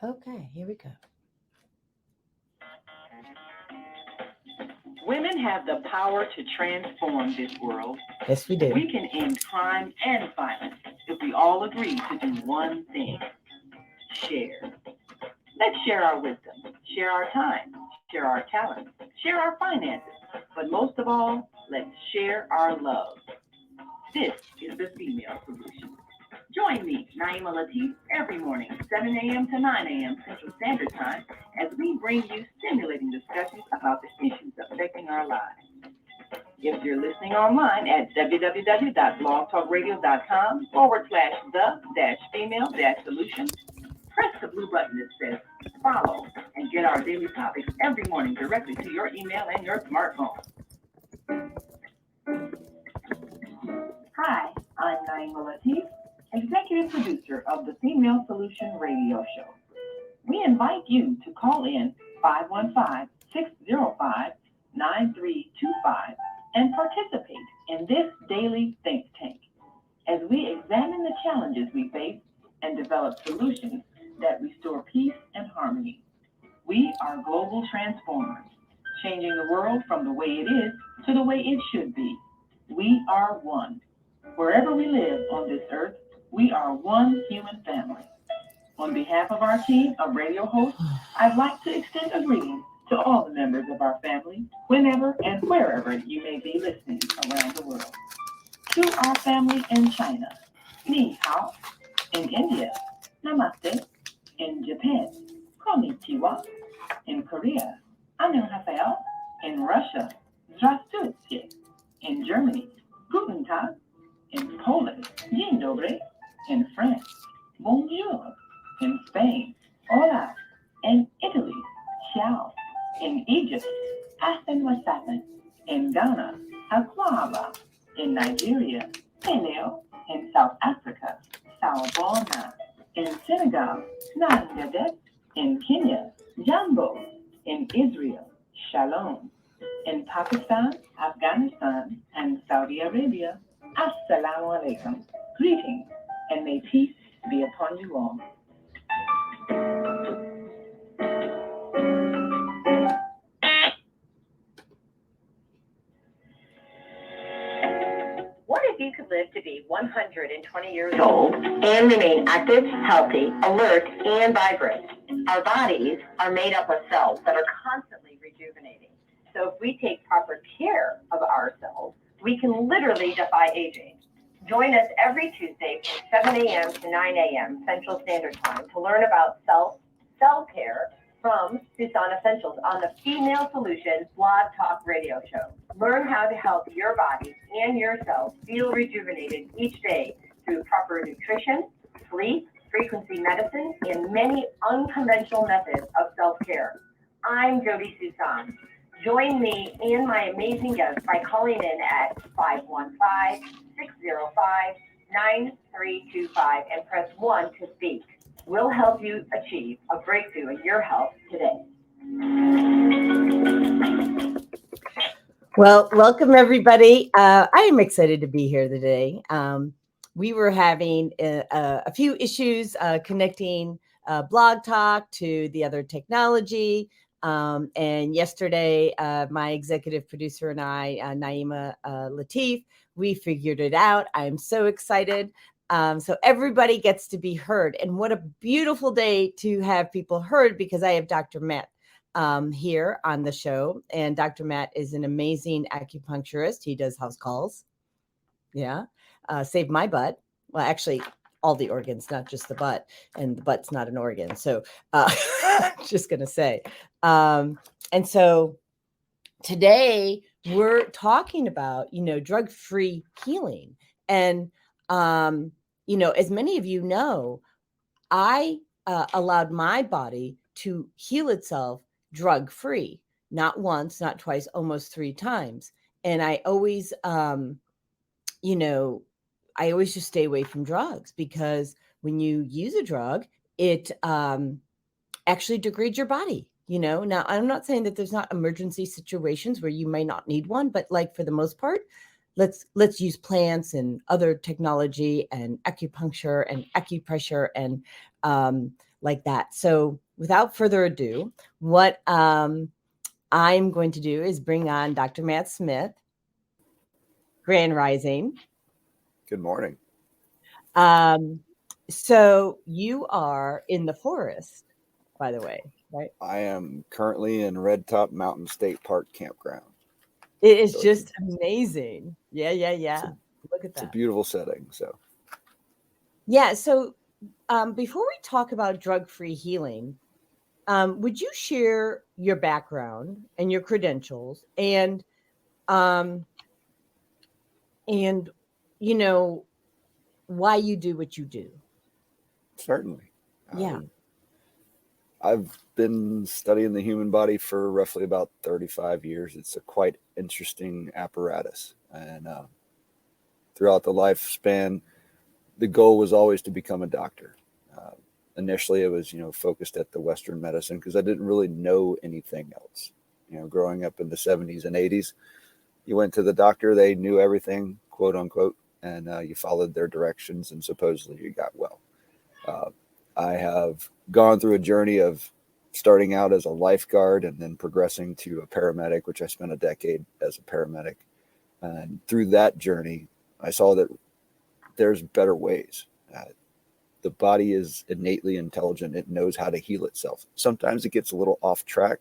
Okay, here we go. Women have the power to transform this world. Yes, we do. We can end crime and violence if we all agree to do one thing: share. Let's share our wisdom, share our time, share our talents, share our finances, but most of all, let's share our love. This is the Female Solution. Join me, Naima Latif, every morning, 7 a.m. to 9 a.m. Central Standard Time, as we bring you stimulating discussions about the issues affecting our lives. If you're listening online at www.blogtalkradio.com/the-female-solution, press the blue button that says follow and get our daily topics every morning directly to your email and your smartphone. Hi, I'm Naima Latif, executive producer of the Female Solution radio show. We invite you to call in 515-605-9325 and participate in this daily think tank as we examine the challenges we face and develop solutions that restore peace and harmony. We are global transformers, changing the world from the way it is to the way it should be. We are one. Wherever we live on this earth, we are one human family. On behalf of our team of radio hosts, I'd like to extend a greeting to all the members of our family, whenever and wherever you may be listening around the world. To our family in China, Ni Hao. In India, Namaste. In Japan, Konnichiwa. In Korea, Annyeonghaseyo. In Russia, Здравствуйте. In Germany, Guten Tag. In Poland, Dzień dobry. In France, Bonjour. In Spain, Hola. In Italy, Ciao. In Egypt, Ahlan wa sahlan. In Ghana, Akwaba. In Nigeria, Hello. In South Africa, Sawubona. In Senegal, Nangadet. In Kenya, Jambo. In Israel, Shalom. In Pakistan, Afghanistan, and Saudi Arabia, Assalamu alaikum. Greetings, and may peace be upon you all. What if you could live to be 120 years old and remain active, healthy, alert, and vibrant? Our bodies are made up of cells that are constantly rejuvenating. So if we take proper care of ourselves, we can literally defy aging. Join us every Tuesday from 7 a.m. to 9 a.m. Central Standard Time to learn about self-care from Tucson Essentials on the Female Solution Blog Talk Radio Show. Learn how to help your body and your cells feel rejuvenated each day through proper nutrition, sleep, frequency medicine, and many unconventional methods of self-care. I'm Jody Tucson. Join me and my amazing guests by calling in at 515-605-9325 and press 1 to speak. We'll help you achieve a breakthrough in your health today. Well, welcome everybody. I am excited to be here today. We were having a few issues connecting Blog Talk to the other technology. And yesterday, my executive producer and I, Naima Latif, we figured it out. I'm so excited. So everybody gets to be heard. And what a beautiful day to have people heard, because I have Dr. Matt here on the show. And Dr. Matt is an amazing acupuncturist. He does house calls. Yeah. Saved my butt. Well, actually, all the organs, not just the butt. And the butt's not an organ. So just going to say. And so today we're talking about, drug-free healing. And, as many of you know, I allowed my body to heal itself drug-free, not once, not twice, almost 3 times. And I always, I always just stay away from drugs, because when you use a drug, it actually degrades your body. Now I'm not saying that there's not emergency situations where you may not need one, but like for the most part, let's use plants and other technology and acupuncture and acupressure and like that. So without further ado, what I'm going to do is bring on Dr. Matt Smith. Grand Rising. Good morning. So you are in the forest, by the way, right? I am currently in Red Top Mountain State Park Campground. It is just amazing. Yeah. Look at that. It's a beautiful setting. So, yeah. So before we talk about drug-free healing, would you share your background and your credentials and you know, why you do what you do? certainly. Yeah. I've been studying the human body for roughly about 35 years. It's a quite interesting apparatus. And throughout the lifespan, the goal was always to become a doctor. Initially, it was, focused at the Western medicine because I didn't really know anything else. Growing up in the 70s and 80s, you went to the doctor, they knew everything, quote unquote, and you followed their directions and supposedly you got well. I have gone through a journey of starting out as a lifeguard and then progressing to a paramedic, which I spent a decade as a paramedic. And through that journey, I saw that there's better ways. The body is innately intelligent. It knows how to heal itself. Sometimes it gets a little off track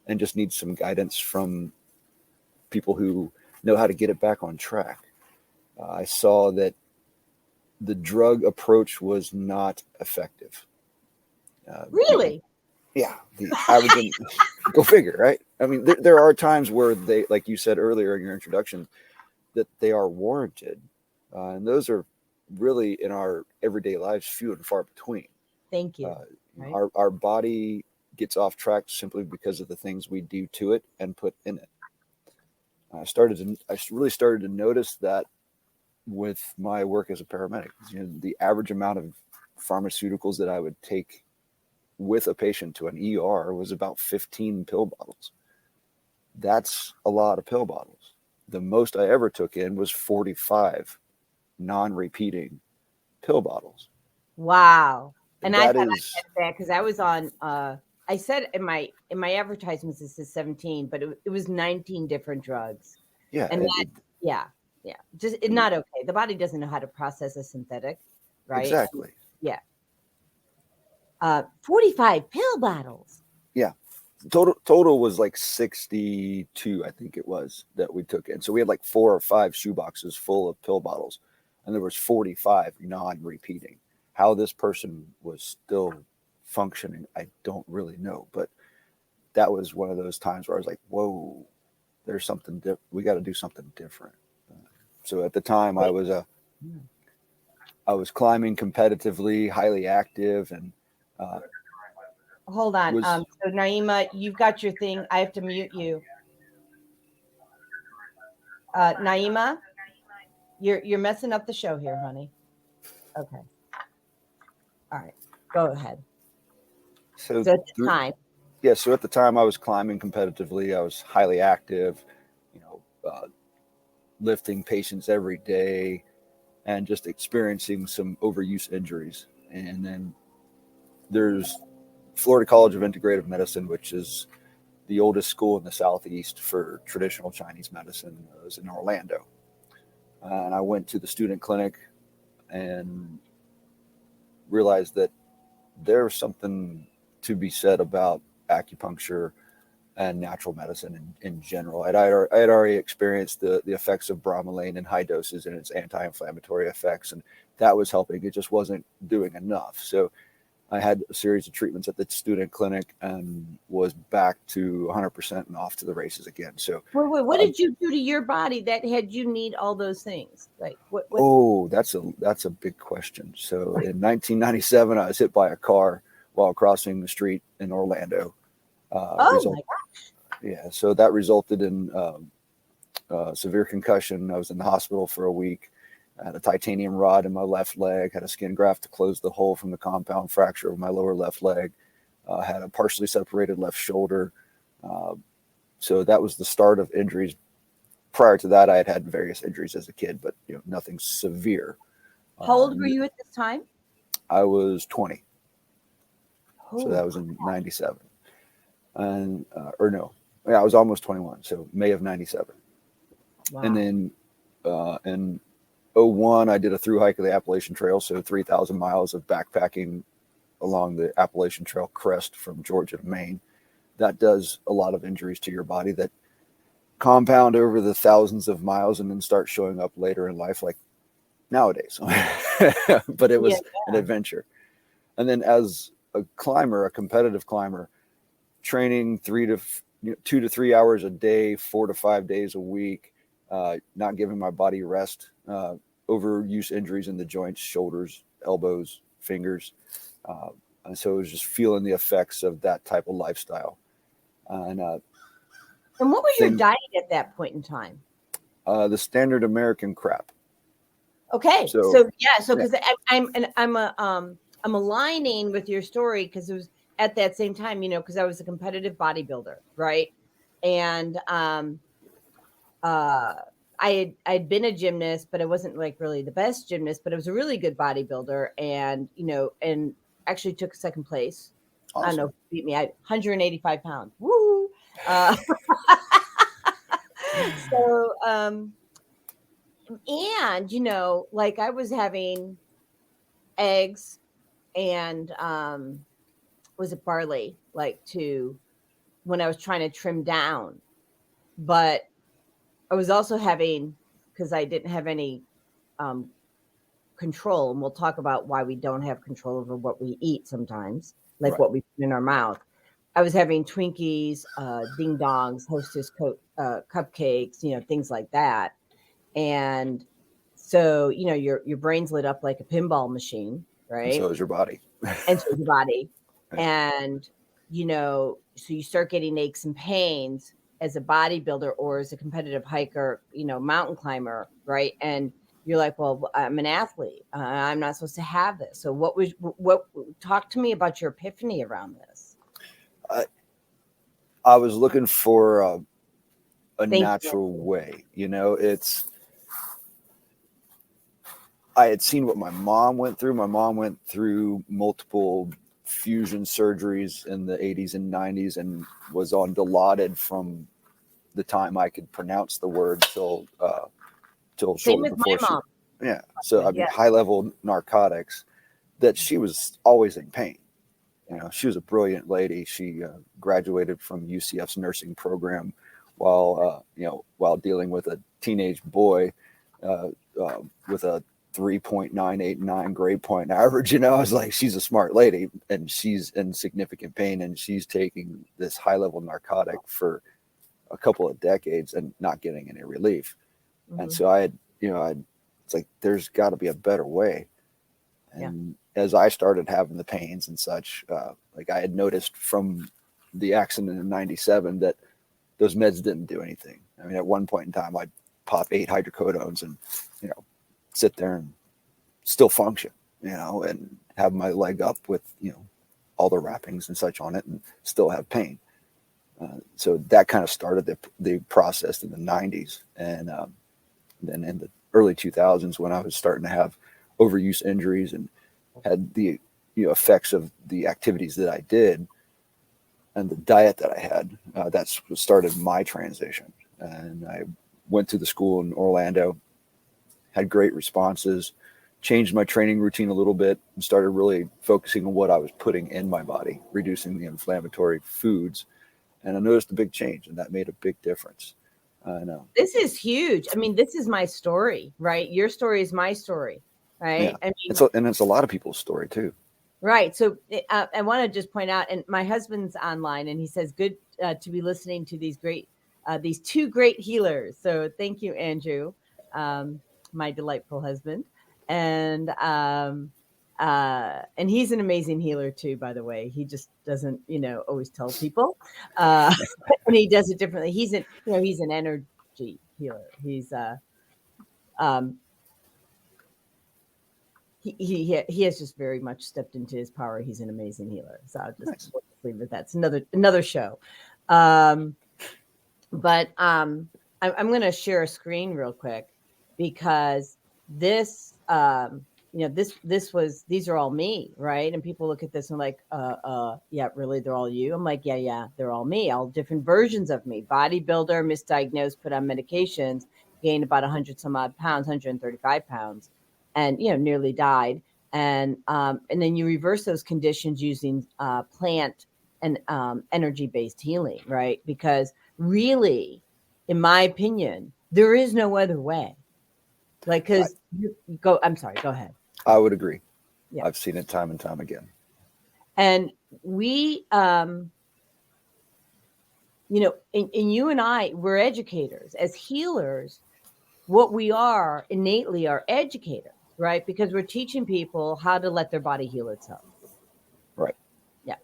and just needs some guidance from people who know how to get it back on track. I saw that the drug approach was not effective. Really? Yeah. The average, go figure, right? I mean, there are times where they, like you said earlier in your introduction, that they are warranted. And those are really in our everyday lives few and far between. Thank you. Right? Our body gets off track simply because of the things we do to it and put in it. I really started to notice that with my work as a paramedic. The average amount of pharmaceuticals that I would take with a patient to an ER was about 15 pill bottles. That's a lot of pill bottles. The most I ever took in was 45 non-repeating pill bottles. Wow. And that I is thought that because I was on I said in my advertisements this is 17, but it was 19 different drugs. Yeah. And just not okay. The body doesn't know how to process a synthetic, right? Exactly. And, 45 pill bottles. Yeah. Total was like 62, I think it was, that we took in. So we had like 4 or 5 shoeboxes full of pill bottles, and there was 45 non-repeating. How this person was still functioning, I don't really know. But that was one of those times where I was like, whoa, there's something we got to do something different. So at the time I was climbing competitively, highly active, and hold on. So Naima, you've got your thing. I have to mute you. Naima, you're messing up the show here, honey. Okay. All right. Go ahead. So at the time. Yeah, so at the time I was climbing competitively. I was highly active, lifting patients every day and just experiencing some overuse injuries. And then there's Florida College of Integrative Medicine, which is the oldest school in the Southeast for traditional Chinese medicine. It was in Orlando. And I went to the student clinic and realized that there's something to be said about acupuncture and natural medicine in general. I had already experienced the effects of bromelain in high doses and its anti-inflammatory effects, and that was helping. It just wasn't doing enough. So I had a series of treatments at the student clinic and was back to 100% and off to the races again. So wait, what did you do to your body that had you need all those things? Like what? Oh, that's a big question. So in 1997, I was hit by a car while crossing the street in Orlando. My gosh. Yeah, so that resulted in severe concussion. I was in the hospital for a week. I had a titanium rod in my left leg, had a skin graft to close the hole from the compound fracture of my lower left leg, had a partially separated left shoulder. So that was the start of injuries. Prior to that, I had had various injuries as a kid, but nothing severe. How old were you at this time? I was 20. So that was in 97. And, or no, yeah, I was almost 21. So May of 97. Wow. And then in 01, I did a through hike of the Appalachian Trail. So 3,000 miles of backpacking along the Appalachian Trail crest from Georgia to Maine. That does a lot of injuries to your body that compound over the thousands of miles and then start showing up later in life, like nowadays. But it was an adventure. And then as a climber, a competitive climber, training 2 to 3 hours a day, 4 to 5 days a week, not giving my body rest, overuse injuries in the joints, shoulders, elbows, fingers. And so it was just feeling the effects of that type of lifestyle. And what was your diet at that point in time? The standard American crap. Okay. So because I'm aligning with your story because it was at that same time, because I was a competitive bodybuilder, right? And I'd been a gymnast, but I wasn't like really the best gymnast, but I was a really good bodybuilder, and and actually took second place. Awesome. I don't know, beat me. I had 185 pounds. Woo! So and like I was having eggs and was it barley, like when I was trying to trim down, but I was also having, because I didn't have any control, and we'll talk about why we don't have control over what we eat sometimes, like what we put in our mouth. I was having Twinkies, ding dongs, Hostess cupcakes, things like that. And so, your brain's lit up like a pinball machine, right? And so is your body. And so is your body. Right. And, so you start getting aches and pains as a bodybuilder or as a competitive hiker, mountain climber, right? And you're like, well, I'm an athlete. I'm not supposed to have this. So talk to me about your epiphany around this. I was looking for a natural way, I had seen what my mom went through. My mom went through multiple fusion surgeries in the 80s and 90s and was on Dilaudid from the time I could pronounce the word till shortly before she. Yeah. So I mean, high level narcotics that she was always in pain. She was a brilliant lady. She graduated from UCF's nursing program while dealing with a teenage boy with a 3.989 grade point average. I was like, she's a smart lady and she's in significant pain and she's taking this high level narcotic for a couple of decades and not getting any relief. Mm-hmm. And so it's like, there's got to be a better way. And as I started having the pains and such, like I had noticed from the accident in 97 that those meds didn't do anything. I mean, at one point in time, I'd pop 8 hydrocodones and, sit there and still function, and have my leg up with, all the wrappings and such on it and still have pain. So that kind of started the process in the 90s. And then in the early 2000s, when I was starting to have overuse injuries and had the effects of the activities that I did and the diet that I had, that's what started my transition. And I went to the school in Orlando, had great responses, changed my training routine a little bit, and started really focusing on what I was putting in my body, reducing the inflammatory foods. And I noticed a big change, and that made a big difference. I know. This is huge. I mean, this is my story, right? Your story is my story, right? Yeah. It's a lot of people's story too. Right. So I want to just point out, and my husband's online, and he says, good to be listening to these two great healers. So thank you, Andrew, my delightful husband. And he's an amazing healer too, by the way. He just doesn't, always tell people, and he does it differently. He's an energy healer. He's he has just very much stepped into his power. He's an amazing healer. So I'll just leave it at that. It's another show. But I'm going to share a screen real quick because this these are all me, right? And people look at this and like, yeah, really, they're all you. I'm like, yeah, they're all me, all different versions of me. Bodybuilder, misdiagnosed, put on medications, gained about 100 some odd pounds, 135 pounds, and nearly died. And then you reverse those conditions using plant and energy based healing, right? Because really, in my opinion, there is no other way. Like, because I'm sorry, go ahead. I would agree. Yeah. I've seen it time and time again. And we, and you and I, we're educators. As healers, what we are innately are educators, right? Because we're teaching people how to let their body heal itself. Right. Yeah.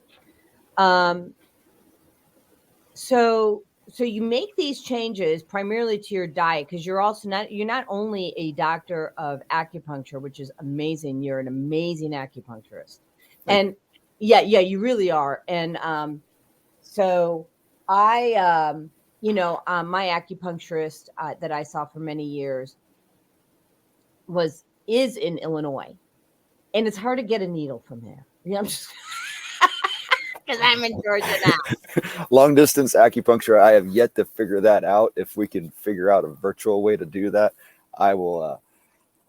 So you make these changes primarily to your diet, because you're not only a doctor of acupuncture, which is amazing. You're an amazing acupuncturist. And yeah, you really are. And so I my acupuncturist that I saw for many years is in Illinois, and it's hard to get a needle from there. I'm just because I'm in Georgia now. Long distance acupuncture, I have yet to figure that out. If we can figure out a virtual way to do that, I will.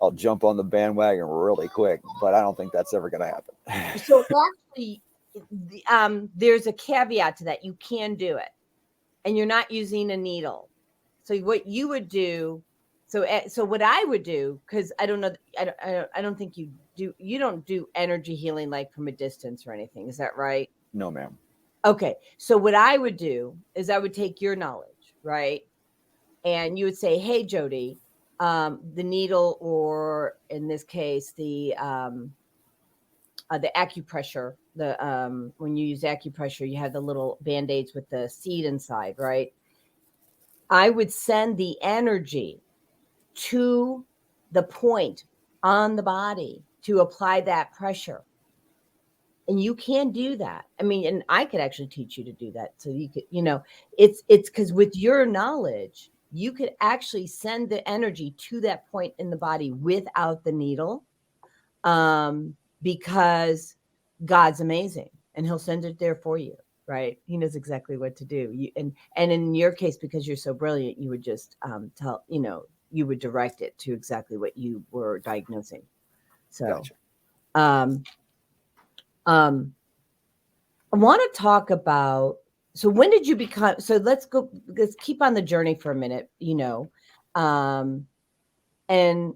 I'll jump on the bandwagon really quick, but I don't think that's ever going to happen. So actually, there's a caveat to that. You can do it, and you're not using a needle. So what you would do, so what I would do, because I don't know, I don't think you don't do energy healing like from a distance or anything. Is that right? No, ma'am. Okay. So what I would do is I would take your knowledge, right? And you would say, hey, Jody, the needle, or in this case, the acupressure, when you use acupressure, you have the little band-aids with the seed inside, right? I would send the energy to the point on the body to apply that pressure. And you can do that. I mean, and I could actually teach you to do that. So you could, it's because with your knowledge, you could actually send the energy to that point in the body without the needle, because God's amazing and he'll send it there for you, right? He knows exactly what to do. And in your case, because you're so brilliant, you would just you would direct it to exactly what you were diagnosing. So, gotcha. I want to talk about, so when did you become, so let's keep on the journey for a minute, and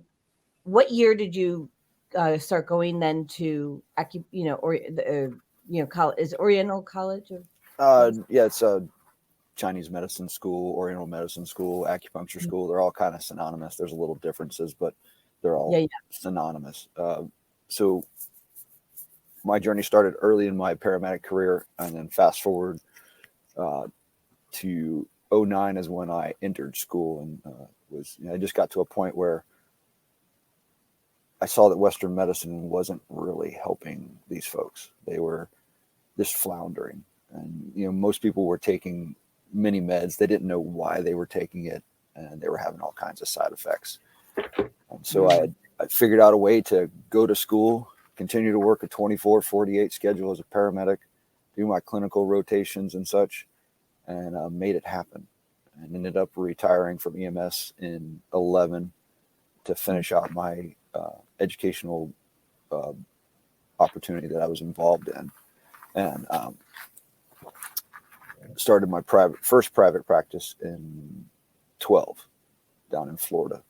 what year did you start going then to, college, is Oriental College? Yeah, it's a Chinese medicine school, Oriental medicine school, acupuncture school. They're all kind of synonymous. There's a little differences, but they're all synonymous. So my journey started early in my paramedic career, and then fast forward to 2009 is when I entered school, and I just got to a point where I saw that Western medicine wasn't really helping these folks. They were just floundering, and most people were taking many meds. They didn't know why they were taking it, and they were having all kinds of side effects. And so I figured out a way to go to school, continue to work a 24/48 schedule as a paramedic, do my clinical rotations and such, and made it happen. And ended up retiring from EMS in 2011 to finish out my educational opportunity that I was involved in, and started my first private practice in 2012 down in Florida.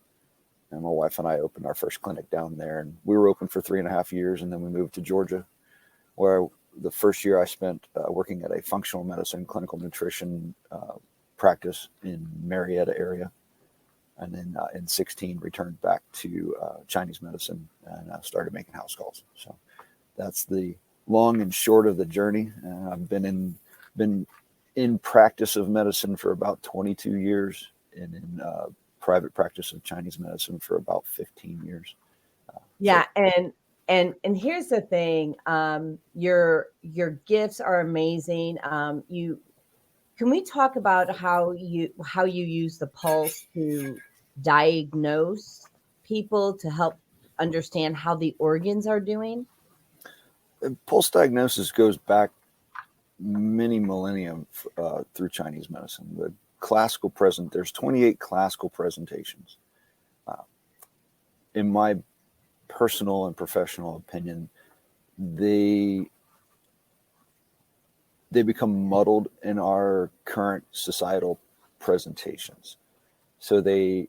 And my wife and I opened our first clinic down there, and we were open for 3.5 years. And then we moved to Georgia, where the first year I spent working at a functional medicine, clinical nutrition practice in Marietta area. And then in 2016, returned back to Chinese medicine and started making house calls. So that's the long and short of the journey. I've been in practice of medicine for about 22 years, and in private practice of Chinese medicine for about 15 years. And here's the thing, your gifts are amazing. Can we talk about how you use the pulse to diagnose people, to help understand how the organs are doing? Pulse diagnosis goes back many millennia through Chinese medicine. The classical there's 28 classical presentations. In my personal and professional opinion, they become muddled in our current societal presentations. So they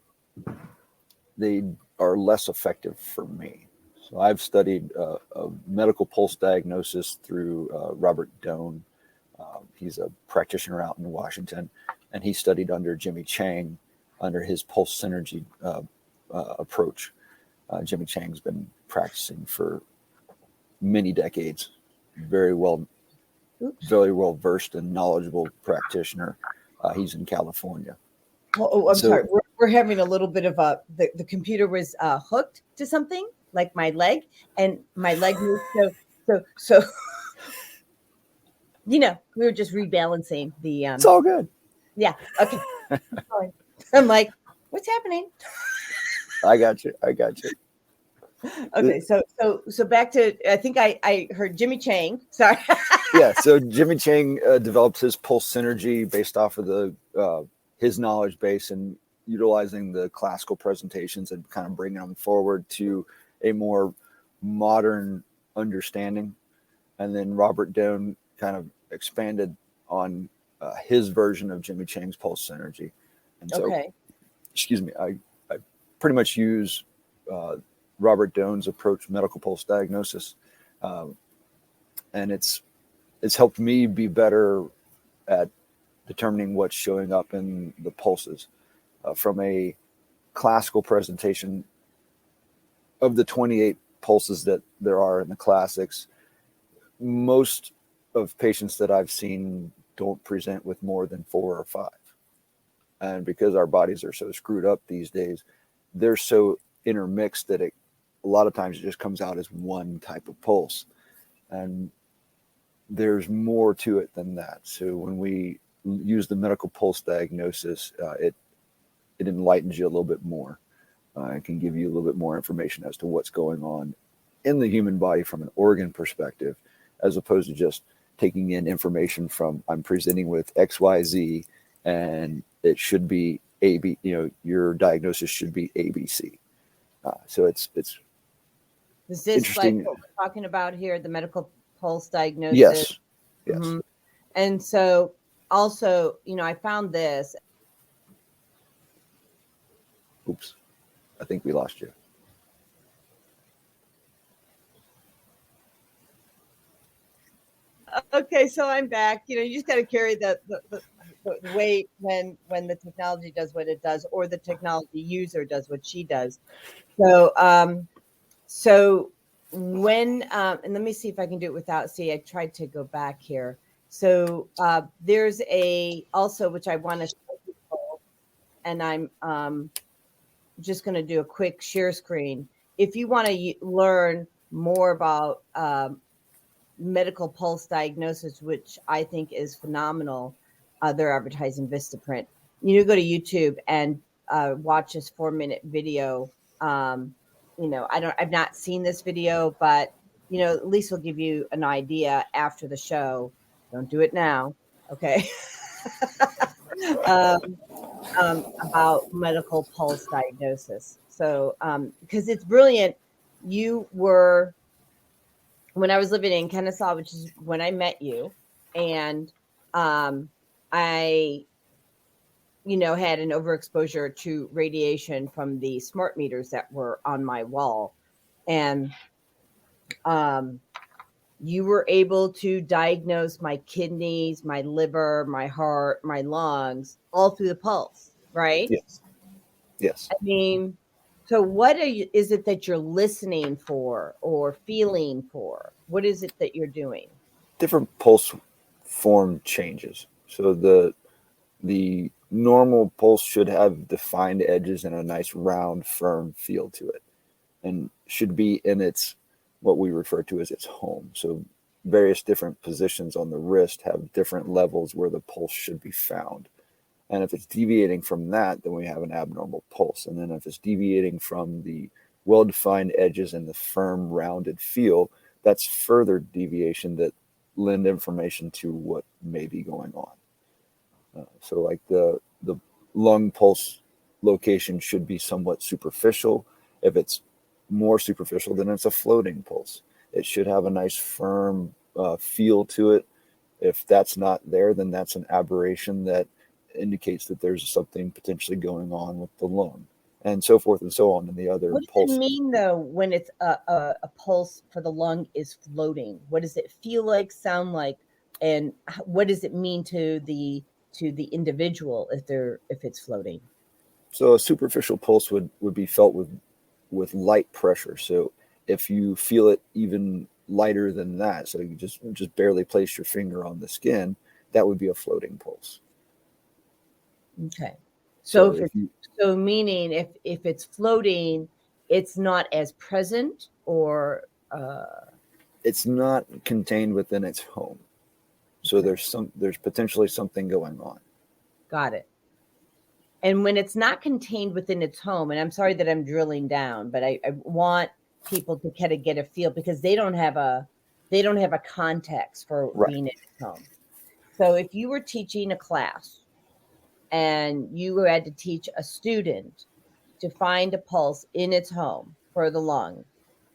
are less effective for me. So I've studied a medical pulse diagnosis through Robert Doan. He's a practitioner out in Washington, and he studied under Jimmy Chang under his pulse synergy approach. Jimmy Chang's been practicing for many decades, very well versed and knowledgeable practitioner. He's in California. Oh, I'm sorry. We're having a little bit of the computer was hooked to something like my leg, and my leg moved. So we were just rebalancing the. It's all good. Yeah. Okay. I'm like, what's happening? I got you. Okay. So back to, I think I heard Jimmy Chang. Sorry. Yeah. So Jimmy Chang developed his pulse synergy based off of his knowledge base and utilizing the classical presentations and kind of bringing them forward to a more modern understanding. And then Robert Doan kind of expanded on his version of Jimmy Chang's pulse synergy. And so, excuse me, I pretty much use Robert Doan's approach, medical pulse diagnosis. And it's helped me be better at determining what's showing up in the pulses. From a classical presentation of the 28 pulses that there are in the classics, most of patients that I've seen don't present with more than 4 or 5. And because our bodies are so screwed up these days, they're so intermixed that a lot of times it just comes out as one type of pulse. And there's more to it than that. So when we use the medical pulse diagnosis, it enlightens you a little bit more. It can give you a little bit more information as to what's going on in the human body from an organ perspective, as opposed to just taking in information from, I'm presenting with XYZ and it should be AB, your diagnosis should be ABC. So it's is this interesting. like what we're talking about here, the medical pulse diagnosis? Yes. Mm-hmm. And so also, I found this. Oops, I think we lost you. Okay, so I'm back. You just got to carry the weight when the technology does what it does, or the technology user does what she does. So when and let me see if I can do it without. See, I tried to go back here. So there's also which I want to show people, and I'm just going to do a quick share screen. If you want to learn more about medical pulse diagnosis, which I think is phenomenal, they're advertising Vistaprint. You go to YouTube and watch this 4-minute video. I've not seen this video, but at least we'll give you an idea after the show. Don't do it now, okay? About medical pulse diagnosis. So, because it's brilliant. When I was living in Kennesaw, which is when I met you, and I, had an overexposure to radiation from the smart meters that were on my wall. And you were able to diagnose my kidneys, my liver, my heart, my lungs, all through the pulse, right? Yes. I mean, so what is it that you're listening for or feeling for? What is it that you're doing? Different pulse form changes. So the normal pulse should have defined edges and a nice round, firm feel to it, and should be in what we refer to as its home. So various different positions on the wrist have different levels where the pulse should be found. And if it's deviating from that, then we have an abnormal pulse. And then if it's deviating from the well-defined edges and the firm, rounded feel, that's further deviation that lend information to what may be going on. So like the lung pulse location should be somewhat superficial. If it's more superficial, then it's a floating pulse. It should have a nice firm feel to it. If that's not there, then that's an aberration that indicates that there's something potentially going on with the lung, and so forth and so on in the other What does pulses. it mean though when it's a pulse for the lung is floating? What does it feel like, sound like, and what does it mean to the individual if it's floating? So a superficial pulse would be felt with light pressure. So if you feel it even lighter than that, so you just barely place your finger on the skin, that would be a floating pulse. Okay. So So meaning if it's floating, it's not as present, or it's not contained within its home. So okay. there's potentially something going on. Got it. And when it's not contained within its home, and I'm sorry that I'm drilling down, but I want people to kind of get a feel, because they don't have a context for Right. being in its home. So if you were teaching a class and you had to teach a student to find a pulse in its home for the lung,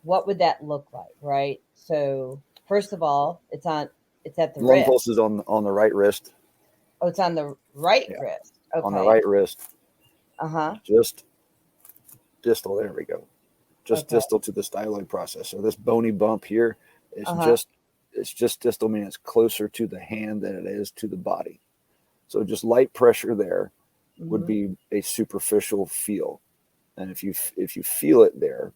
what would that look like, right? So first of all, it's at the Lung wrist. pulse is on the right wrist. Oh, it's on the right Yeah. wrist. Okay. On the right wrist. Uh-huh. Just distal. There we go. Just Okay. distal to the styloid process. So this bony bump here is Uh-huh. just distal, meaning it's closer to the hand than it is to the body. So just light pressure there would be a superficial feel. And if you feel it there,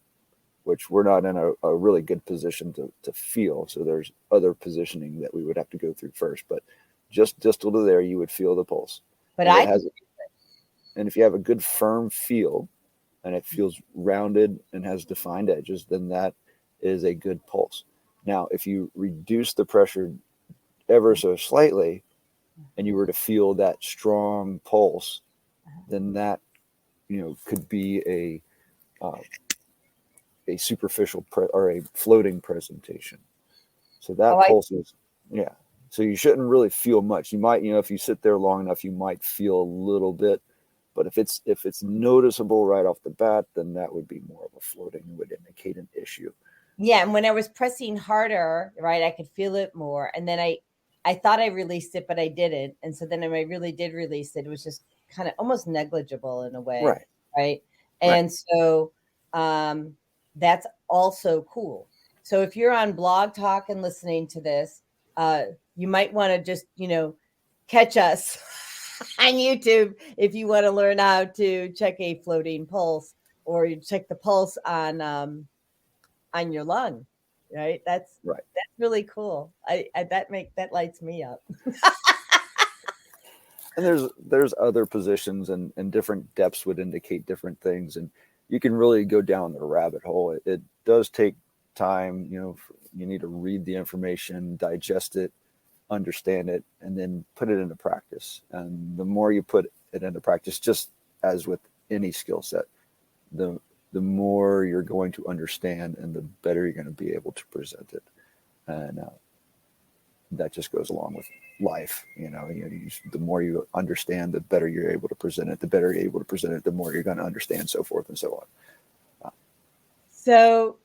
which we're not in a really good position to feel, so there's other positioning that we would have to go through first, but just distal to there, you would feel the pulse. But And if you have a good firm feel and it feels rounded and has defined edges, then that is a good pulse. Now, if you reduce the pressure ever so slightly and you were to feel that strong pulse, then that, could be a superficial or a floating presentation. So that pulse is, yeah. So you shouldn't really feel much. You might, if you sit there long enough, you might feel a little bit. But if it's noticeable right off the bat, then that would be more of a floating, would indicate an issue. Yeah, and when I was pressing harder, right, I could feel it more. And then I thought I released it, but I didn't. And so then when I really did release it, it was just kind of almost negligible in a way. Right. And so that's also cool. So if you're on Blog Talk and listening to this, you might want to just, catch us on YouTube if you want to learn how to check a floating pulse, or you check the pulse on your lung, right? That's really cool. That lights me up. And there's other positions and different depths would indicate different things, and you can really go down the rabbit hole. It does take time. You need to read the information, digest it, understand it, and then put it into practice. And the more you put it into practice, just as with any skill set, the more you're going to understand and the better you're going to be able to present it. And that just goes along with life. The more you understand, the better you're able to present it. The better you're able to present it, the more you're going to understand, so forth and so on. So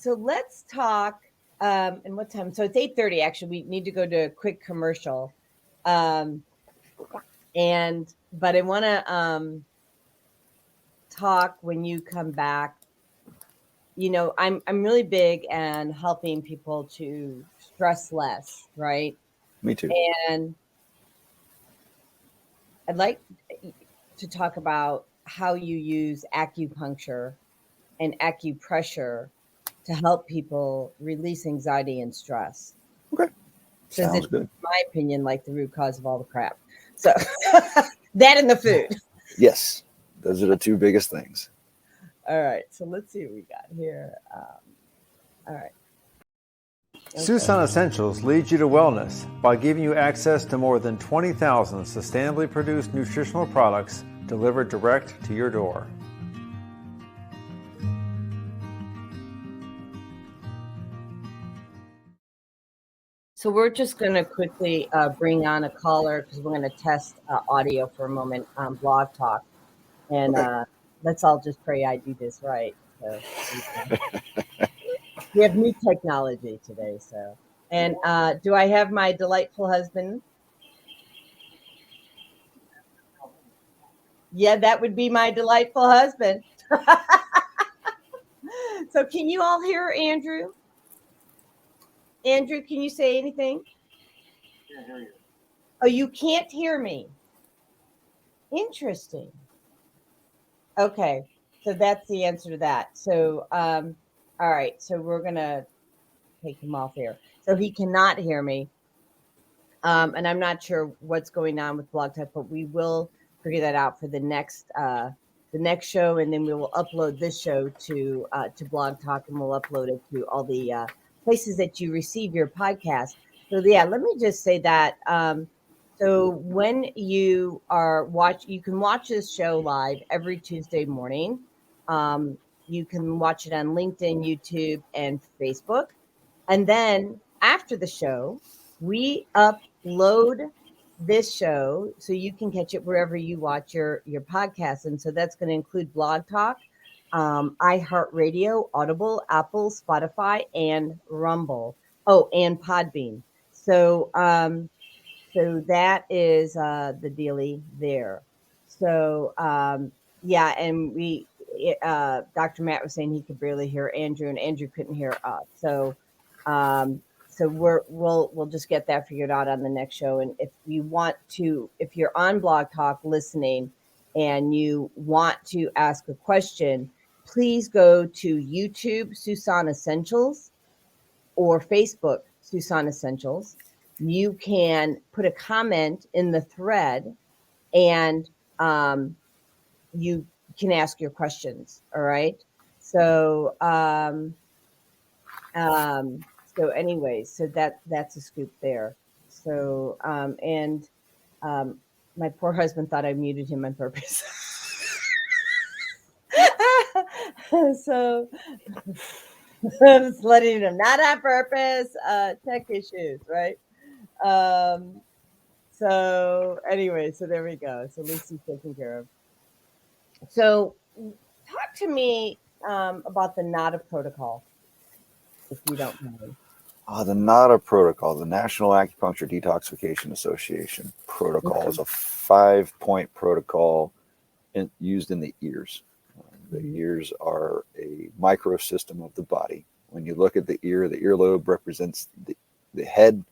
let's talk. And what time? So it's 8:30. Actually, we need to go to a quick commercial. But I want to talk when you come back. I'm really big on helping people to stress less, right? Me too. And I'd like to talk about how you use acupuncture and acupressure to help people release anxiety and stress. Okay. Sounds good. In my opinion, like the root cause of all the crap. So that and the food. Yes. Those are the two biggest things. All right. So let's see what we got here. All right. Okay. Susan Essentials leads you to wellness by giving you access to more than 20,000 sustainably produced nutritional products delivered direct to your door. So we're just going to quickly bring on a caller because we're going to test audio for a moment on Blog Talk. And let's all just pray I do this right. So we have new technology today. So, and do I have my delightful husband? Yeah, that would be my delightful husband. So can you all hear Andrew? Andrew, can you say anything? Can't hear you. Oh, you can't hear me. Interesting. Okay, so that's the answer to that. So, all right, so we're gonna take him off here. So he cannot hear me, and I'm not sure what's going on with Blog Talk, but we will figure that out for the next show, and then we will upload this show to Blog Talk, and we'll upload it to all the places that you receive your podcast. So yeah, let me just say that. So when you you can watch this show live every Tuesday morning. You can watch it on LinkedIn, YouTube, and Facebook. And then after the show, we upload this show so you can catch it wherever you watch your podcast. And so that's going to include Blog Talk, iHeartRadio, Audible, Apple, Spotify, and Rumble. Oh, and Podbean. So so that is the dealie there. So yeah, and Dr. Matt was saying he could barely hear Andrew, and Andrew couldn't hear us. So so we'll just get that figured out on the next show. And if you're on Blog Talk listening and you want to ask a question, please go to YouTube Susan Essentials or Facebook Susan Essentials. You can put a comment in the thread, and you can ask your questions. All right. So so anyways, so that's a scoop there. So my poor husband thought I muted him on purpose. So just letting him, not on purpose, tech issues, right? So anyway, so there we go. So Lucy's taken care of. So talk to me about the NADA protocol, if you don't mind. The NADA protocol, the National Acupuncture Detoxification Association protocol, is a 5-point protocol used in the ears. The ears are a microsystem of the body. When you look at the earlobe represents the head,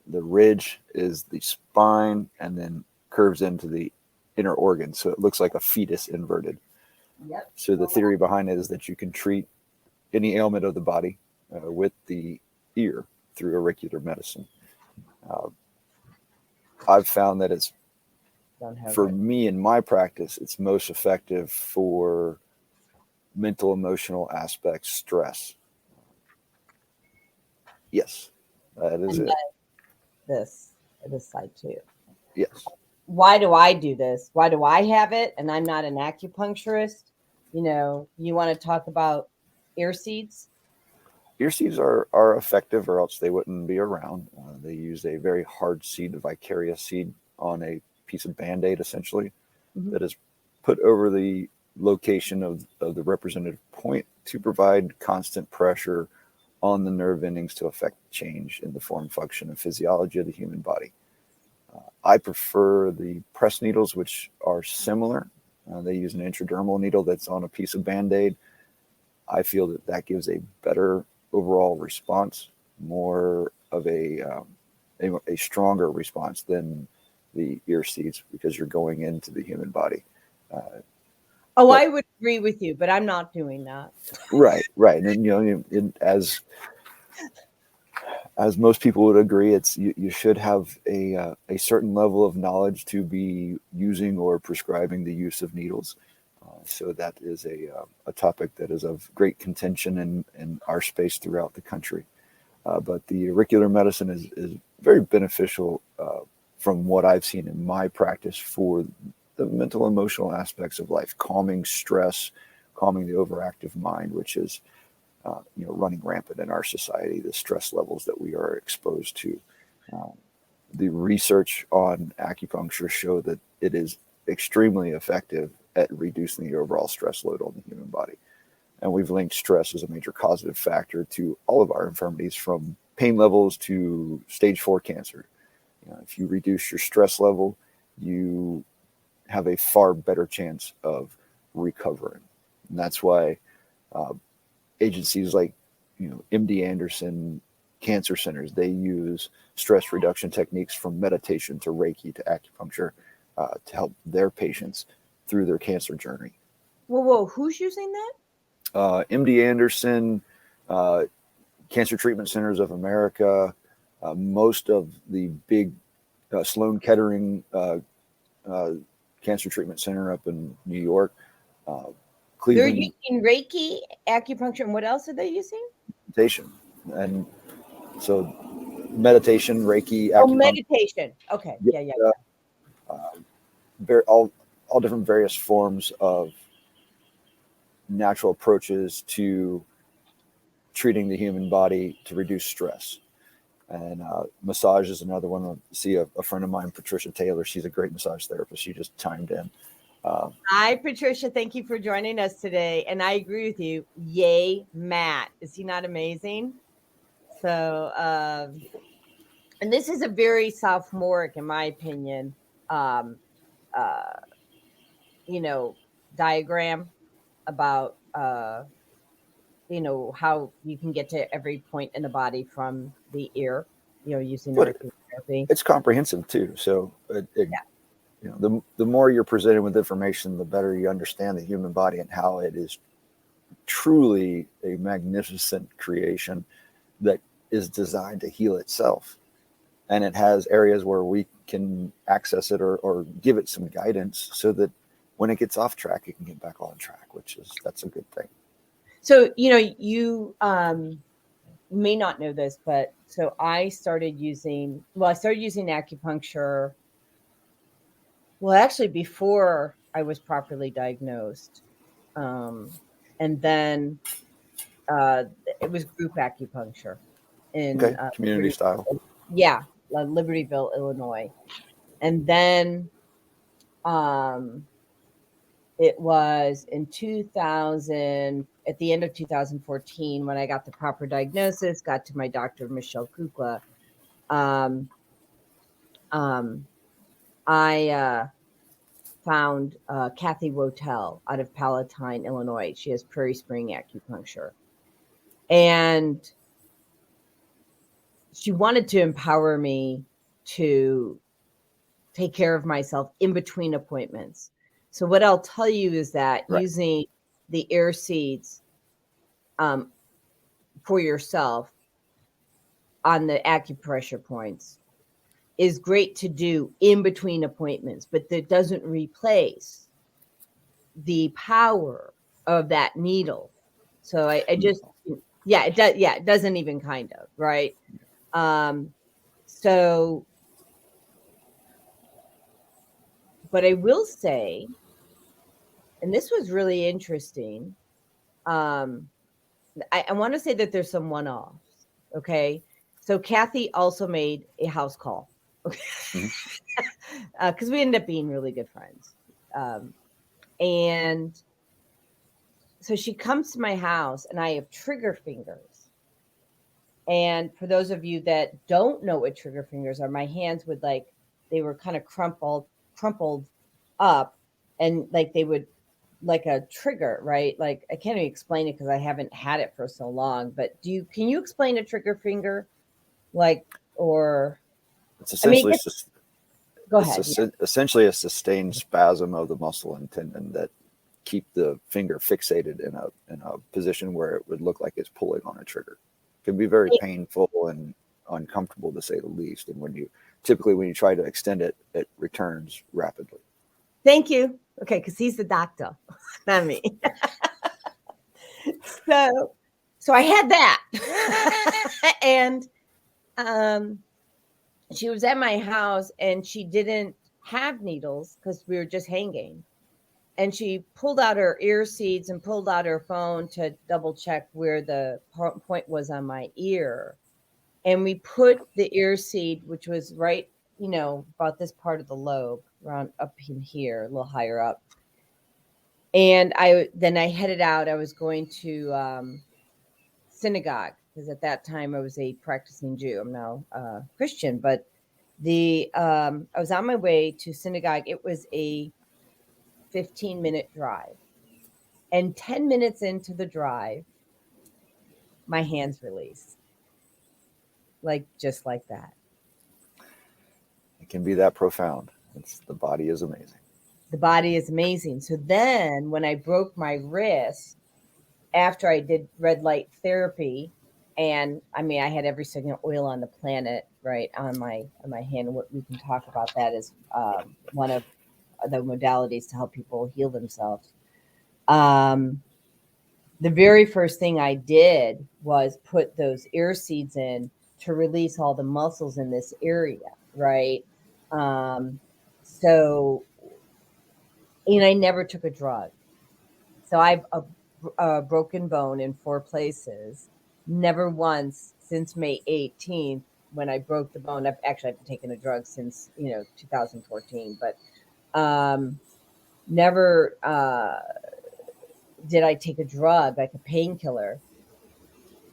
the ridge is the spine, and then curves into the inner organs. So it looks like a fetus inverted. Yep. So the theory behind it is that you can treat any ailment of the body with the ear through auricular medicine. I've found that it's, for me in my practice, it's most effective for mental, emotional aspects, stress. Yes, that is it. This side too. Yes. Why do I do this? Why do I have it? And I'm not an acupuncturist. You know, you want to talk about ear seeds? Ear seeds are effective, or else they wouldn't be around. They use a very hard seed, a vicarious seed, on a piece of Band-Aid, essentially, that is put over the location of the representative point to provide constant pressure on the nerve endings to affect change in the form, function, and physiology of the human body. I prefer the press needles, which are similar. They use an intradermal needle that's on a piece of Band-Aid. I feel that gives a better overall response, more of a stronger response than the ear seeds, because you're going into the human body. I would agree with you, but I'm not doing that. Right. And you know, as most people would agree, it's you should have a certain level of knowledge to be using or prescribing the use of needles. So that is a topic that is of great contention in our space throughout the country. But the auricular medicine is very beneficial from what I've seen in my practice for the mental, emotional aspects of life, calming stress, calming the overactive mind, which is running rampant in our society, the stress levels that we are exposed to. The research on acupuncture show that it is extremely effective at reducing the overall stress load on the human body. And we've linked stress as a major causative factor to all of our infirmities, from pain levels to stage 4 cancer. If you reduce your stress level, you have a far better chance of recovering. And that's why agencies like MD Anderson cancer centers, they use stress reduction techniques from meditation to Reiki to acupuncture to help their patients through their cancer journey. Whoa, who's using that? MD Anderson, Cancer Treatment Centers of America, most of the big Sloan Kettering Cancer Treatment Center up in New York, Cleveland. They're using Reiki, acupuncture, and what else are they using? Meditation. And so meditation, Reiki, Oh, acupuncture. meditation. Okay. Yeah. All different various forms of natural approaches to treating the human body to reduce stress. And massage is another one. I see a friend of mine, Patricia Taylor. She's a great massage therapist. She just chimed in. Hi, Patricia. Thank you for joining us today. And I agree with you. Yay, Matt. Is he not amazing? So, and this is a very sophomoric, in my opinion, diagram about, how you can get to every point in the body from the ear, using therapy. It's comprehensive too. So the more you're presented with information, the better you understand the human body and how it is truly a magnificent creation that is designed to heal itself. And it has areas where we can access it or give it some guidance so that when it gets off track, it can get back on track, that's a good thing. So, you may not know this, but so I started using acupuncture. Well, actually, before I was properly diagnosed. And then it was group acupuncture in community style. Yeah, Libertyville, Illinois. And then it was in 2000, at the end of 2014, when I got the proper diagnosis, got to my doctor, Michelle Kukla. I found Kathy Wotel out of Palatine, Illinois. She has Prairie Spring acupuncture. And she wanted to empower me to take care of myself in between appointments. So what I'll tell you is that using the air seeds for yourself on the acupressure points is great to do in between appointments, but that doesn't replace the power of that needle. So I just, it does. Yeah, it doesn't even kind of, right? So, but I will say, and this was really interesting. I want to say that there's some one-offs. Okay. So Kathy also made a house call. Okay. Because we ended up being really good friends. And so she comes to my house and I have trigger fingers. And for those of you that don't know what trigger fingers are, my hands would they were kind of crumpled up, and they would like a trigger, right? Like I can't even explain it because I haven't had it for so long. But can you explain a trigger finger? It's essentially go ahead. Essentially a sustained spasm of the muscle and tendon that keep the finger fixated in a position where it would look like it's pulling on a trigger. It can be very painful and uncomfortable, to say the least. And when you try to extend it, it returns rapidly. Thank you. Okay, because he's the doctor, not me. So I had that, and she was at my house, and she didn't have needles because we were just hanging. and she pulled out her ear seeds and pulled out her phone to double check where the point was on my ear. And we put the ear seed, which was right, about this part of the lobe, around up in here, a little higher up. And I headed out. I was going to synagogue, because at that time I was a practicing Jew. I'm now Christian, but I was on my way to synagogue. It was a 15-minute drive. And 10 minutes into the drive, my hands released. Just like that. It can be that profound. The body is amazing. The body is amazing. So then when I broke my wrist, after I did red light therapy, and I had every single oil on the planet, right, on my hand. What we can talk about that is one of the modalities to help people heal themselves. The very first thing I did was put those ear seeds in to release all the muscles in this area, right? So, and I never took a drug. So I've a broken bone in 4 places. Never once since May 18th, when I broke the bone. I've taken a drug since 2014, but never did I take a drug, like a painkiller,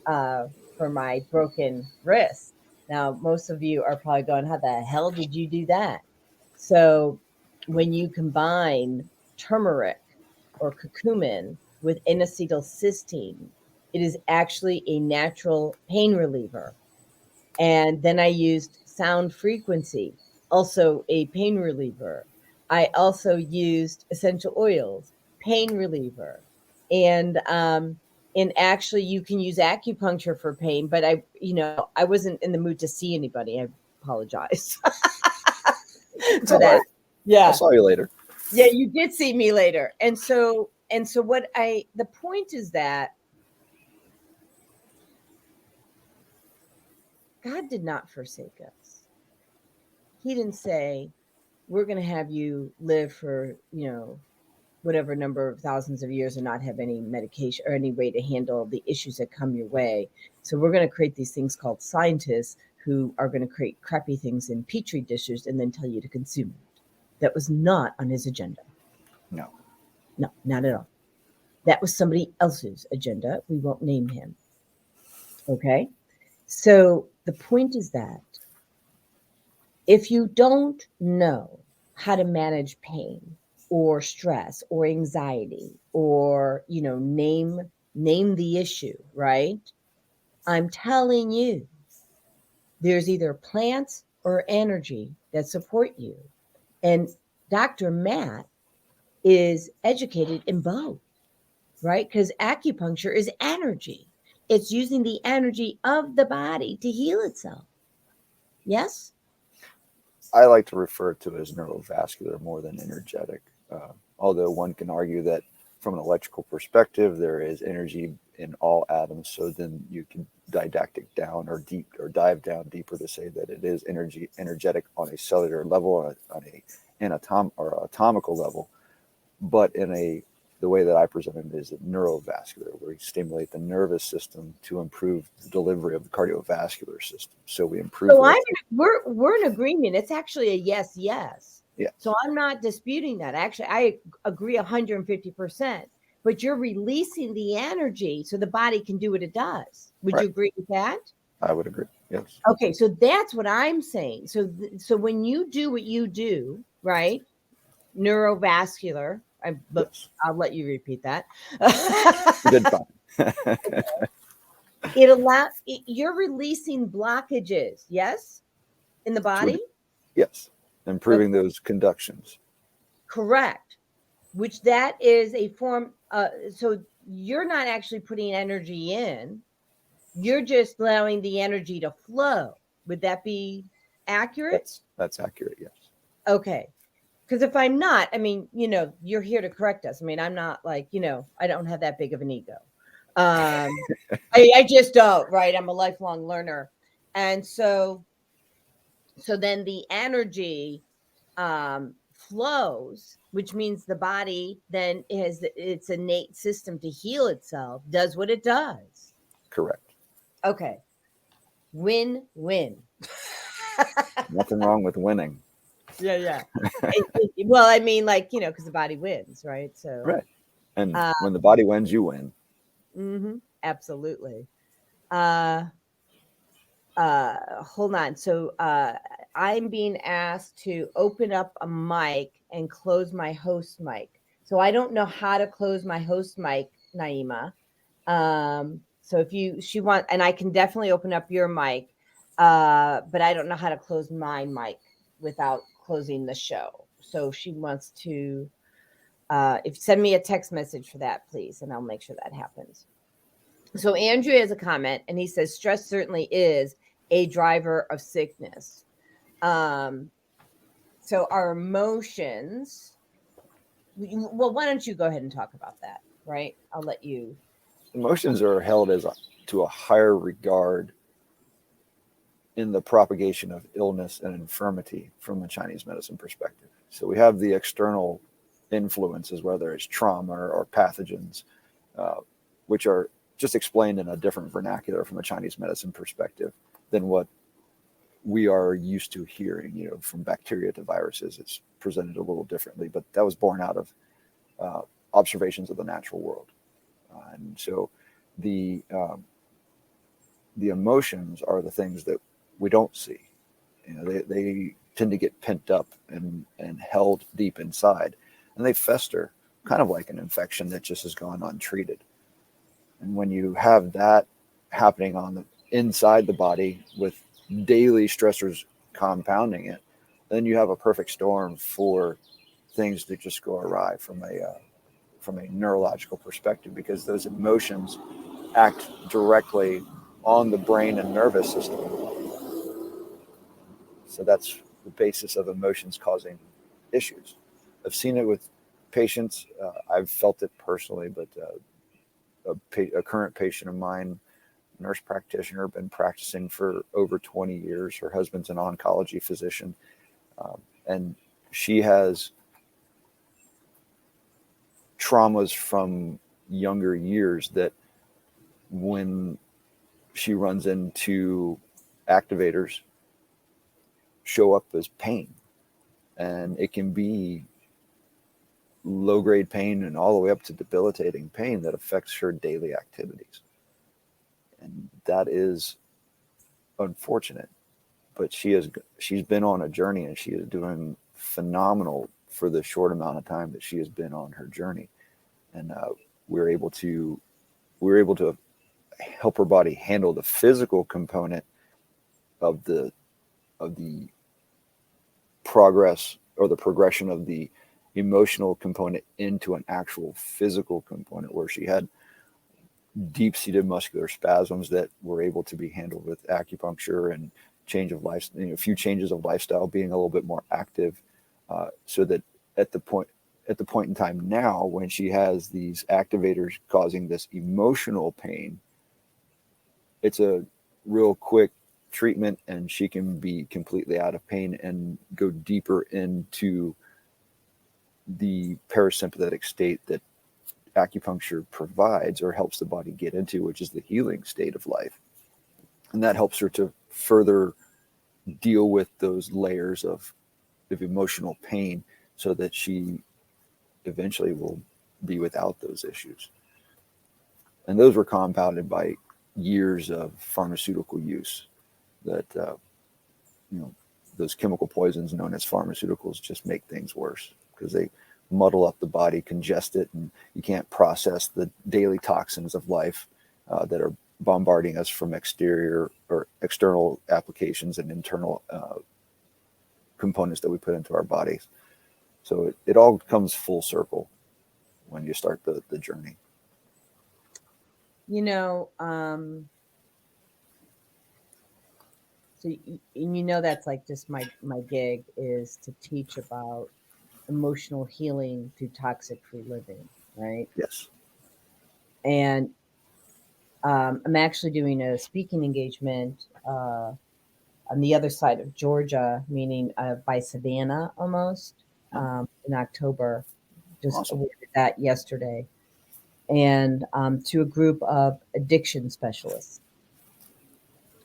for my broken wrist. Now, most of you are probably going, how the hell did you do that? So when you combine turmeric or curcumin with N-acetylcysteine, it is actually a natural pain reliever. And then I used sound frequency, also a pain reliever. I also used essential oils, pain reliever. And actually you can use acupuncture for pain, but I wasn't in the mood to see anybody. I apologize for that. Right. Yeah. I saw you later. Yeah, you did see me later. And so the point is that God did not forsake us. He didn't say, we're going to have you live for, whatever number of thousands of years and not have any medication or any way to handle the issues that come your way. So we're going to create these things called scientists who are going to create crappy things in petri dishes and then tell you to consume it. That was not on his agenda. No, not at all. That was somebody else's agenda. We won't name him. Okay. So the point is that if you don't know how to manage pain or stress or anxiety or, name the issue, right? I'm telling you, there's either plants or energy that support you. And Dr. Matt is educated in both, right? Because acupuncture is energy. It's using the energy of the body to heal itself. Yes? I like to refer to it as neurovascular more than energetic. Although one can argue that from an electrical perspective, there is energy in all atoms. So then you can didactic down or dive down deeper to say that it is energetic on a cellular level, on an atomical level. But the way that I present it is neurovascular, where we stimulate the nervous system to improve the delivery of the cardiovascular system. So we improve. So we're in agreement. It's actually a yes. Yeah. So I'm not disputing that. Actually, I agree 150%. But you're releasing the energy so the body can do what it does. Would you agree with that? I would agree. Yes. Okay, so that's what I'm saying. So when you do what you do, right? Neurovascular. Yes. I'll let you repeat that. Good fun. You're releasing blockages, yes, in the body. Yes, improving those conductions. Correct. Which that is a form. So you're not actually putting energy in. You're just allowing the energy to flow. Would that be accurate? That's accurate. Yes. Okay. Because if I'm not, you're here to correct us. I'm not like, I don't have that big of an ego. I just don't, right? I'm a lifelong learner. And so then the energy flows. which means the body then has its innate system to heal itself, does what it does. Correct. Okay. Win-win. Nothing wrong with winning. Yeah. Well, I mean, like, because the body wins, right? So, Right. And when the body wins, you win. Absolutely. Hold on. So I'm being asked to open up a mic and close my host mic. So I don't know how to close my host mic, Naima. So if she want, and I can definitely open up your mic, but I don't know how to close my mic without closing the show. So she wants to, if send me a text message for that, please, and I'll make sure that happens. So Andrew has a comment, and he says stress certainly is a driver of sickness. So our emotions. Well, why don't you go ahead and talk about that? Right, I'll let you. Emotions are held to a higher regard in the propagation of illness and infirmity from the Chinese medicine perspective. So we have the external influences, whether it's trauma or pathogens, which are just explained in a different vernacular from a Chinese medicine perspective than what we are used to hearing, from bacteria to viruses. It's presented a little differently, but that was born out of observations of the natural world. And so the emotions are the things that we don't see. They tend to get pent up and held deep inside, and they fester, kind of like an infection that just has gone untreated. And when you have that happening on the inside the body with daily stressors compounding it, then you have a perfect storm for things to just go awry from a neurological perspective, because those emotions act directly on the brain and nervous system. So that's the basis of emotions causing issues. I've seen it with patients. I've felt it personally, but a current patient of mine, nurse practitioner, been practicing for over 20 years. Her husband's an oncology physician, and she has traumas from younger years that when she runs into activators show up as pain, and it can be low grade pain and all the way up to debilitating pain that affects her daily activities. And that is unfortunate, but she's been on a journey, and she is doing phenomenal for the short amount of time that she has been on her journey. And we're able to help her body handle the physical component of the progress or the progression of the emotional component into an actual physical component, where she had deep-seated muscular spasms that were able to be handled with acupuncture and change of life, a few changes of lifestyle, being a little bit more active, so that at the point in time now, when she has these activators causing this emotional pain, it's a real quick treatment, and she can be completely out of pain and go deeper into the parasympathetic state that acupuncture provides or helps the body get into, which is the healing state of life. And that helps her to further deal with those layers of emotional pain, so that she eventually will be without those issues. And those were compounded by years of pharmaceutical use that, those chemical poisons known as pharmaceuticals just make things worse, because they muddle up the body, congest it, and you can't process the daily toxins of life that are bombarding us from exterior or external applications and internal components that we put into our bodies. So it all comes full circle when you start the journey. So that's like just my gig is to teach about emotional healing through toxic-free living, right? Yes. And I'm actually doing a speaking engagement on the other side of Georgia, meaning by Savannah almost, in October. Just Awesome. awarded that yesterday. And to a group of addiction specialists.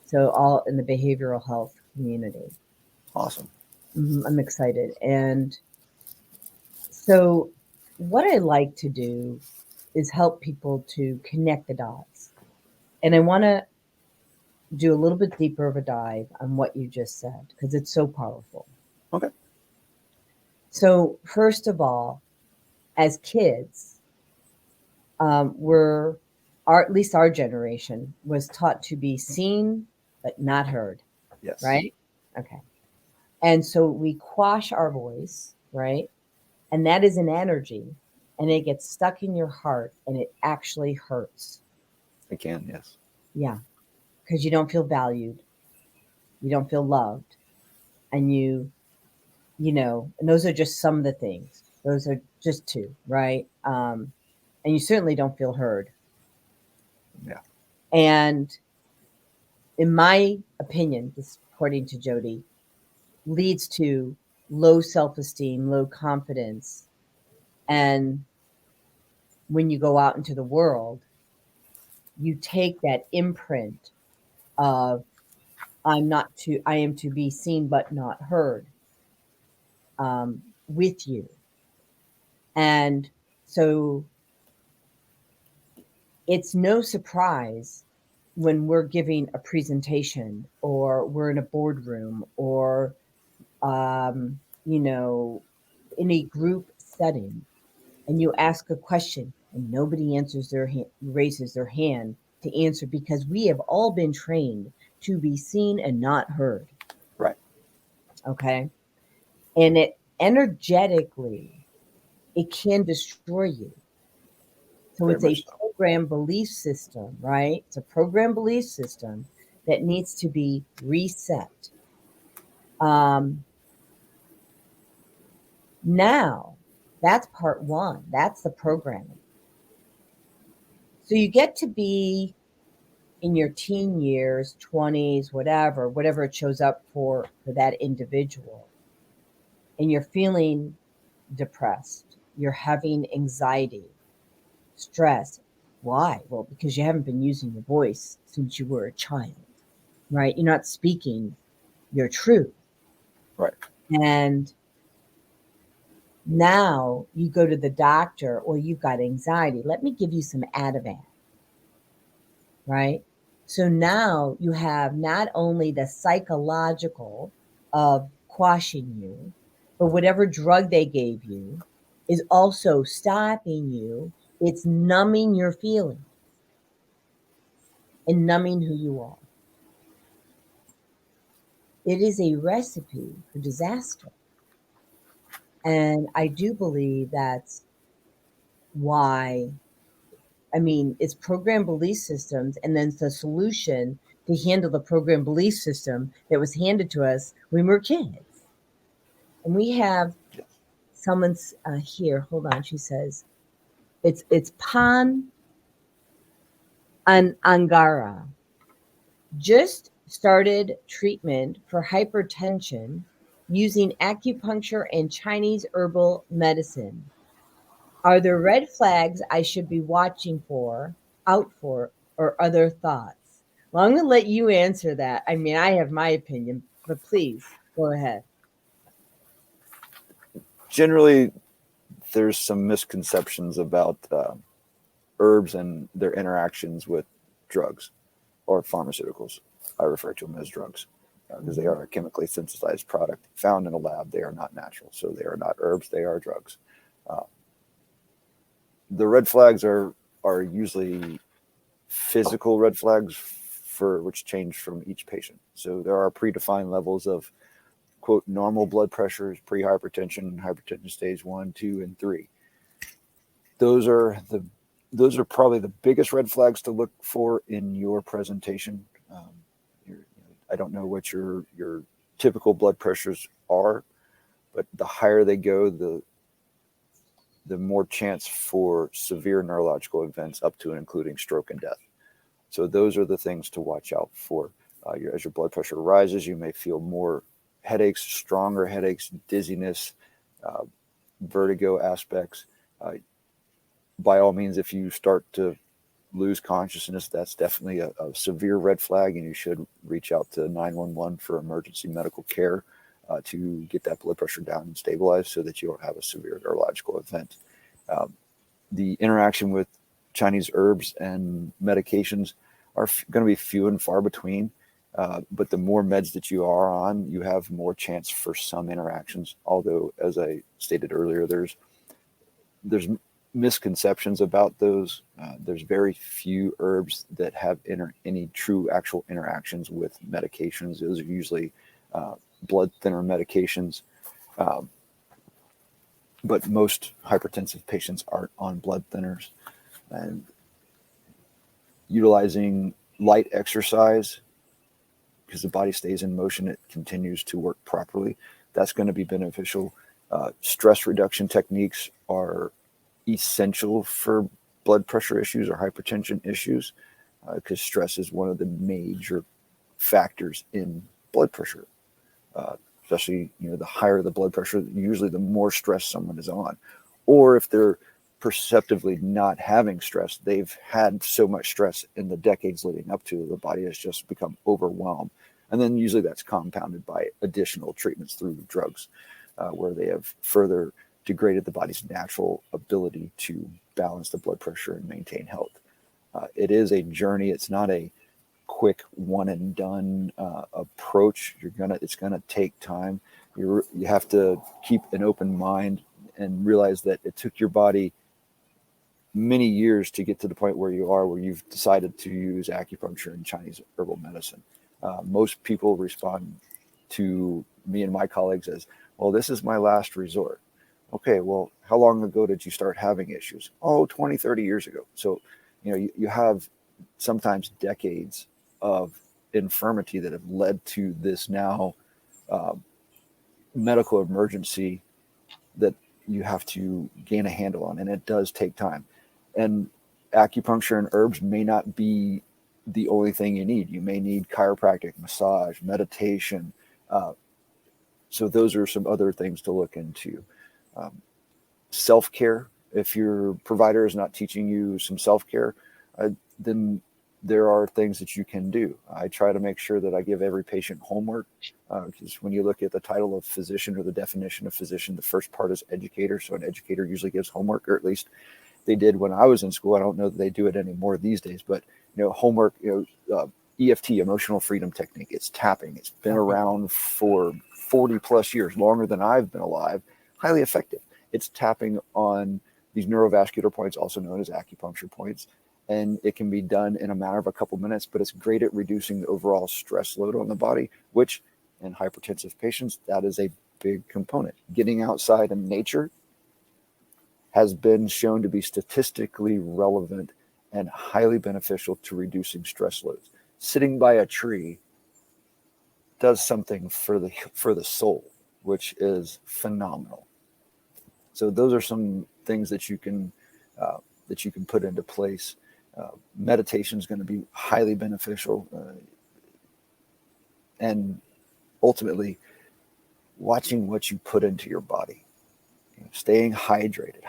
So all in the behavioral health community. Awesome. I'm excited. And so what I like to do is help people to connect the dots. And I want to do a little bit deeper of a dive on what you just said, because it's so powerful. Okay. So first of all, as kids, at least our generation was taught to be seen, but not heard. Yes. Right? Okay. And so we quash our voice, right? And that is an energy, and it gets stuck in your heart, and it actually hurts. It can, yes. Yeah. Because you don't feel valued. You don't feel loved. And you know, and those are just some of the things. Those are just two, right? And you certainly don't feel heard. Yeah. And in my opinion, this, according to Jody, leads to low self-esteem, low confidence. And when you go out into the world, you take that imprint of I am to be seen but not heard with you. And so it's no surprise when we're giving a presentation or we're in a boardroom or, you know, in a group setting and you ask a question and nobody raises their hand to answer, because we have all been trained to be seen and not heard. Right. Okay. And it energetically, it can destroy you. So Very it's a much so. program belief system, right? It's a program belief system that needs to be reset. Now, that's part one. That's the programming. So you get to be in your teen years, 20s, whatever it shows up for that individual. And you're feeling depressed. You're having anxiety, stress. Why? Well, because you haven't been using your voice since you were a child, right? You're not speaking your truth. Right. And now you go to the doctor or you've got anxiety. Let me give you some Ativan, right? So now you have not only the psychological of quashing you, but whatever drug they gave you is also stopping you. It's numbing your feelings and numbing who you are. It is a recipe for disaster. And I do believe that's why, I mean, it's program belief systems, and then the solution to handle the program belief system that was handed to us when we were kids. And we have someone's here. Hold on. She says, it's Pan Angara. Just started treatment for hypertension using acupuncture and Chinese herbal medicine. Are there red flags I should be watching out for, or other thoughts? Well, I'm going to let you answer that. I mean, I have my opinion, but please go ahead. Generally, there's some misconceptions about herbs and their interactions with drugs or pharmaceuticals. I refer to them as drugs because they are a chemically synthesized product found in a lab. They are not natural, so they are not herbs. They are drugs. The red flags are usually physical red flags for which change from each patient. So there are predefined levels of, quote, normal blood pressures, pre-hypertension, hypertension stage 1, 2, and 3. Those are probably the biggest red flags to look for in your presentation. I don't know what your typical blood pressures are, but the higher they go, the more chance for severe neurological events up to and including stroke and death. So those are the things to watch out for. As your blood pressure rises, you may feel more headaches, stronger headaches, dizziness, vertigo aspects. By all means, if you start to lose consciousness, that's definitely a severe red flag, and you should reach out to 911 for emergency medical care to get that blood pressure down and stabilized so that you don't have a severe neurological event. The interaction with Chinese herbs and medications are going to be few and far between, but the more meds that you are on, you have more chance for some interactions. Although, as I stated earlier, there's misconceptions about those. There's very few herbs that have any true actual interactions with medications. Those are usually blood thinner medications. But most hypertensive patients aren't on blood thinners. And utilizing light exercise, because the body stays in motion, it continues to work properly. That's going to be beneficial. Stress reduction techniques are essential for blood pressure issues or hypertension issues, because stress is one of the major factors in blood pressure. Especially, the higher the blood pressure, usually the more stress someone is on. Or if they're perceptively not having stress, they've had so much stress in the decades leading up to, the body has just become overwhelmed. And then usually that's compounded by additional treatments through drugs, where they have further degraded the body's natural ability to balance the blood pressure and maintain health. It is a journey. It's not a quick one and done approach. It's gonna take time. You have to keep an open mind and realize that it took your body many years to get to the point where you are, where you've decided to use acupuncture and Chinese herbal medicine. Most people respond to me and my colleagues as, well, this is my last resort. Okay, well, how long ago did you start having issues? Oh, 20, 30 years ago. So, you have sometimes decades of infirmity that have led to this now medical emergency that you have to gain a handle on, and it does take time. And acupuncture and herbs may not be the only thing you need. You may need chiropractic, massage, meditation. So those are some other things to look into. Self-care. If your provider is not teaching you some self-care, then there are things that you can do. I try to make sure that I give every patient homework, because when you look at the title of physician or the definition of physician, the first part is educator. So an educator usually gives homework, or at least they did when I was in school. I don't know that they do it anymore these days, but homework, EFT, emotional freedom technique, it's tapping. It's been around for 40 plus years, longer than I've been alive, highly effective. It's tapping on these neurovascular points, also known as acupuncture points. And it can be done in a matter of a couple minutes, but it's great at reducing the overall stress load on the body, which in hypertensive patients, that is a big component. Getting outside in nature has been shown to be statistically relevant and highly beneficial to reducing stress loads. Sitting by a tree does something for the soul, which is phenomenal. So those are some things that you can put into place. Meditation is going to be highly beneficial, and ultimately watching what you put into your body, staying hydrated.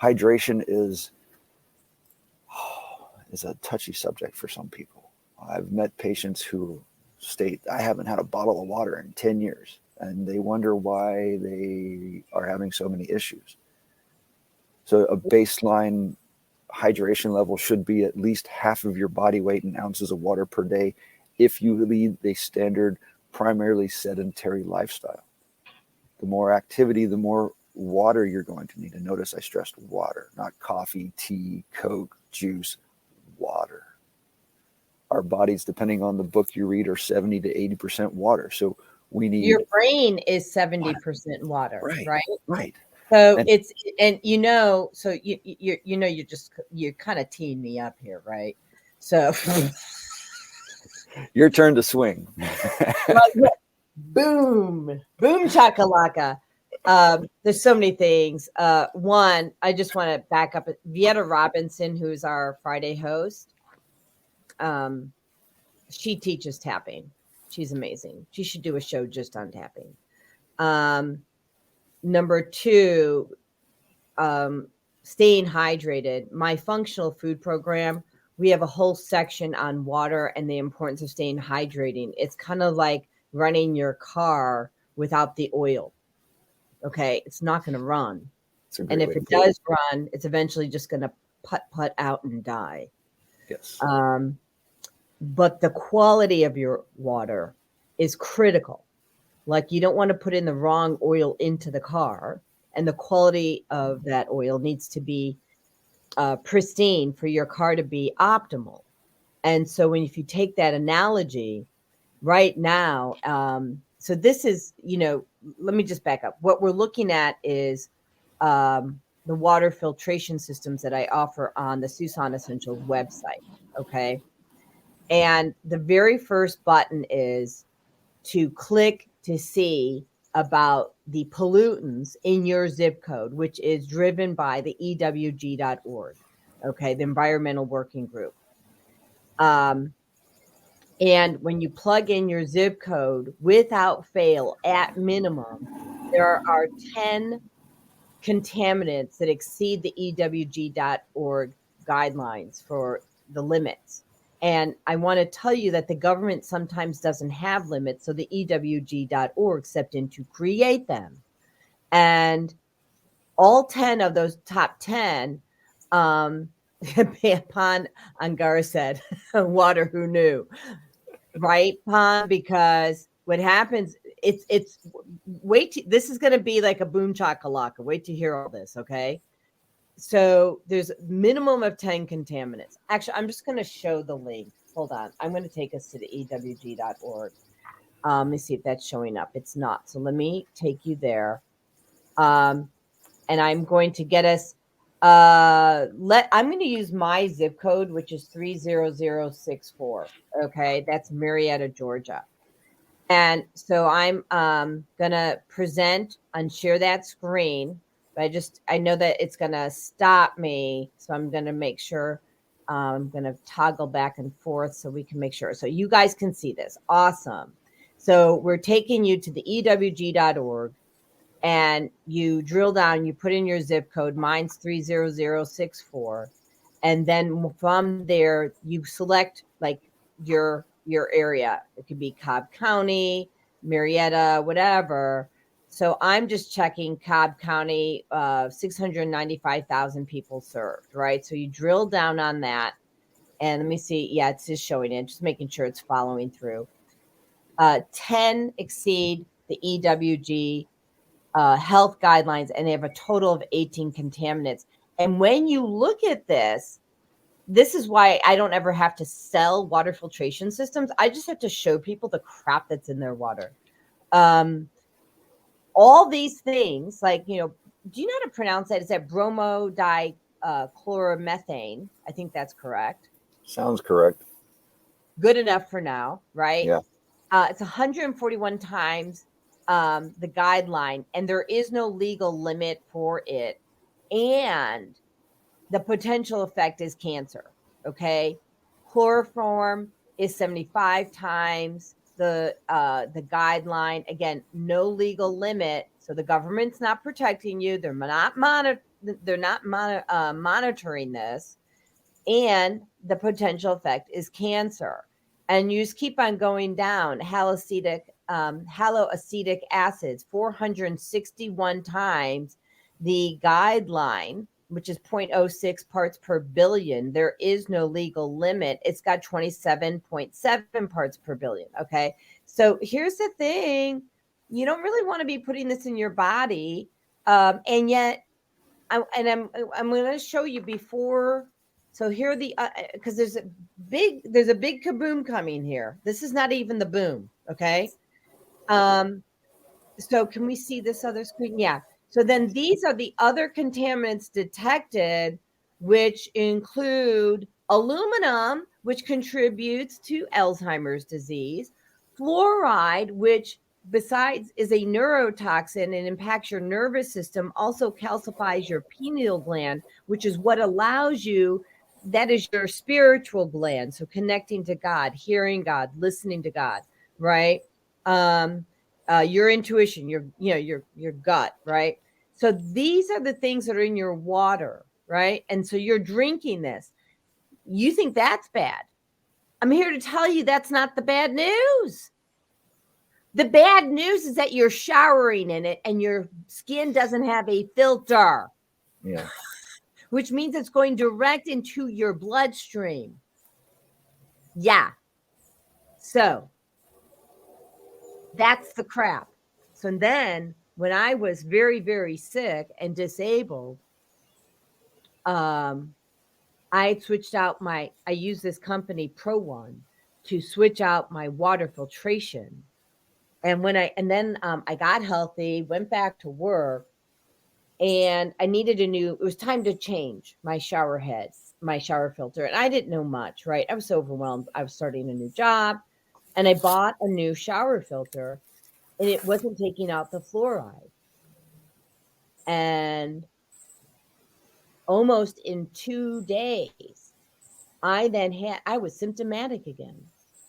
Hydration is a touchy subject for some people. I've met patients who state, I haven't had a bottle of water in 10 years, and they wonder why they are having so many issues. So a baseline hydration level should be at least half of your body weight in ounces of water per day if you lead a standard, primarily sedentary lifestyle. The more activity, the more water you're going to need. And notice I stressed water, not coffee, tea, Coke, juice, water. Our bodies, depending on the book you read, are 70 to 80% water. So we need... Your brain is 70% water, right? Right. So you're kind of teeing me up here, right? So your turn to swing. Boom chakalaka. There's so many things. One, I just want to back up. Vieta Robinson, who's our Friday host, she teaches tapping. She's amazing. She should do a show just on tapping. Number two, staying hydrated. My functional food program, we have a whole section on water and the importance of staying hydrating. It's kind of like running your car without the oil. Okay, it's not going to run. And if it does run, it's eventually just going to put out and die. Yes. But the quality of your water is critical. Like, you don't want to put in the wrong oil into the car, and the quality of that oil needs to be pristine for your car to be optimal. And so if you take that analogy right now, so this is, let me just back up. What we're looking at is the water filtration systems that I offer on the Susan Essentials website. Okay. And the very first button is to click to see about the pollutants in your zip code, which is driven by the EWG.org, okay, the Environmental Working Group. And when you plug in your zip code, without fail, at minimum, there are 10 contaminants that exceed the EWG.org guidelines for the limits. And I want to tell you that the government sometimes doesn't have limits, so the EWG.org stepped in to create them. And all 10 of those top 10, Pan Angara said, water, who knew? Right, Pan? Because what happens, it's this is going to be like a boom chakalaka. Wait to hear all this, okay? So there's a minimum of 10 contaminants. Actually, I'm just going to show the link. Hold on. I'm going to take us to the EWG.org. Let me see if that's showing up. It's not. So let me take you there. And I'm going to get us, I'm going to use my zip code, which is 30064. Okay. That's Marietta, Georgia. And so I'm going to present and share that screen. But I know that it's going to stop me. So I'm going to make sure I'm going to toggle back and forth so we can make sure. So you guys can see this. Awesome. So we're taking you to the EWG.org, and you drill down, you put in your zip code. Mine's 30064. And then from there, you select like your area. It could be Cobb County, Marietta, whatever. So I'm just checking Cobb County, 695,000 people served, right? So you drill down on that, and let me see. Yeah, it's just showing it, just making sure it's following through. 10 exceed the EWG health guidelines, and they have a total of 18 contaminants. And when you look at this is why I don't ever have to sell water filtration systems. I just have to show people the crap that's in their water. All these things, like, do you know how to pronounce that? Is that bromodichloromethane? I think that's correct. Sounds correct. Good enough for now, right? Yeah. It's 141 times the guideline, and there is no legal limit for it. And the potential effect is cancer. Okay. Chloroform is 75 times the guideline. Again, no legal limit. So the government's not protecting you. They're not monitoring this. And the potential effect is cancer. And you just keep on going down. Haloacetic acids, 461 times the guideline, which is 0.06 parts per billion. There is no legal limit. It's got 27.7 parts per billion. Okay. So here's the thing. You don't really want to be putting this in your body. And yet, I'm going to show you before. So here are the, because there's a big kaboom coming here. This is not even the boom. Okay. So can we see this other screen? Yeah. So then these are the other contaminants detected, which include aluminum, which contributes to Alzheimer's disease, fluoride, which besides is a neurotoxin and impacts your nervous system, also calcifies your pineal gland, which is what allows you, that is your spiritual gland. So connecting to God, hearing God, listening to God, right? your intuition, your gut, right? So these are the things that are in your water, right? And so you're drinking this. You think that's bad. I'm here to tell you that's not the bad news. The bad news is that you're showering in it and your skin doesn't have a filter. Yeah. Which means it's going direct into your bloodstream. Yeah. So that's the crap. So then when I was very, very sick and disabled, I switched out I used this company Pro One to switch out my water filtration. And then I got healthy, went back to work, and I needed it was time to change my shower head, my shower filter. And I didn't know much, right? I was so overwhelmed. I was starting a new job and I bought a new shower filter and it wasn't taking out the fluoride. And almost in 2 days, I was symptomatic again,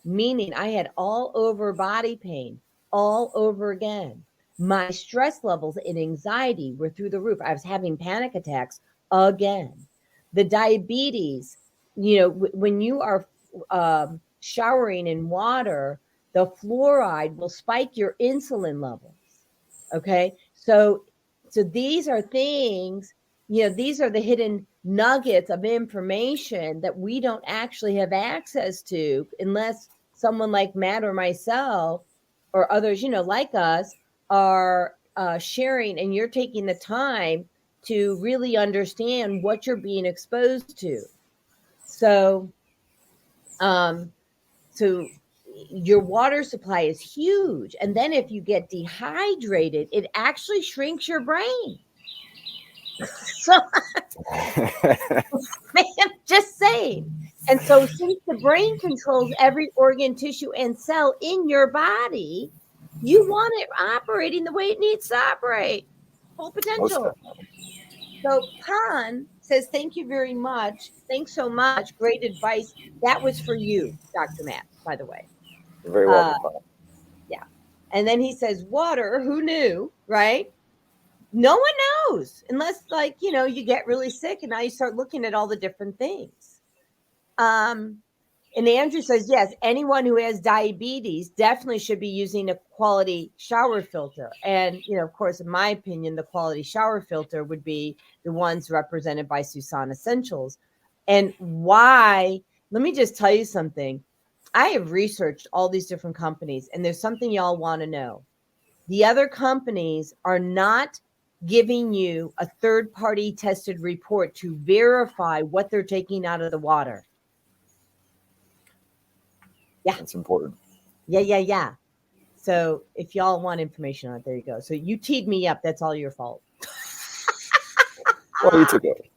meaning I had all over body pain all over again. My stress levels and anxiety were through the roof. I was having panic attacks again. The diabetes, when you are showering in water, the fluoride will spike your insulin levels. Okay. So these are things, these are the hidden nuggets of information that we don't actually have access to unless someone like Matt or myself or others, like us are sharing, and you're taking the time to really understand what you're being exposed to. So your water supply is huge. And then if you get dehydrated, it actually shrinks your brain. So I'm just saying. And so since the brain controls every organ, tissue, and cell in your body, you want it operating the way it needs to operate. Full potential. So Pan says, thank you very much. Thanks so much. Great advice. That was for you, Dr. Matt, by the way. You're very welcome. Yeah. And then he says, water, who knew, right? No one knows unless you get really sick and now you start looking at all the different things. And Andrew says, yes, anyone who has diabetes definitely should be using a quality shower filter. And, of course, in my opinion, the quality shower filter would be the ones represented by Susan Essentials. And why? Let me just tell you something. I have researched all these different companies, and there's something y'all want to know. The other companies are not giving you a third-party tested report to verify what they're taking out of the water. Yeah. That's important. Yeah. So if y'all want information on it, there you go. So you teed me up. That's all your fault. Well, you took it.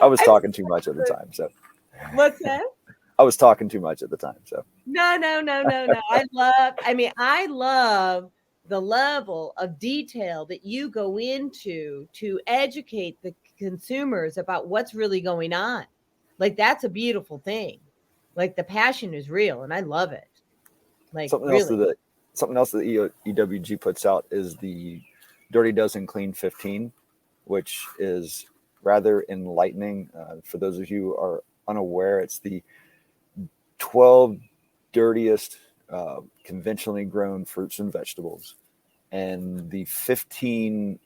I was talking too much at the time. So what's that? I was talking too much at the time. So no. I love the level of detail that you go into to educate the consumers about what's really going on. Like, that's a beautiful thing. Like, the passion is real, and I love it. Like, something really. else that EWG puts out is the Dirty Dozen Clean 15, which is rather enlightening. For those of you who are unaware, it's the 12 dirtiest conventionally grown fruits and vegetables, and the 15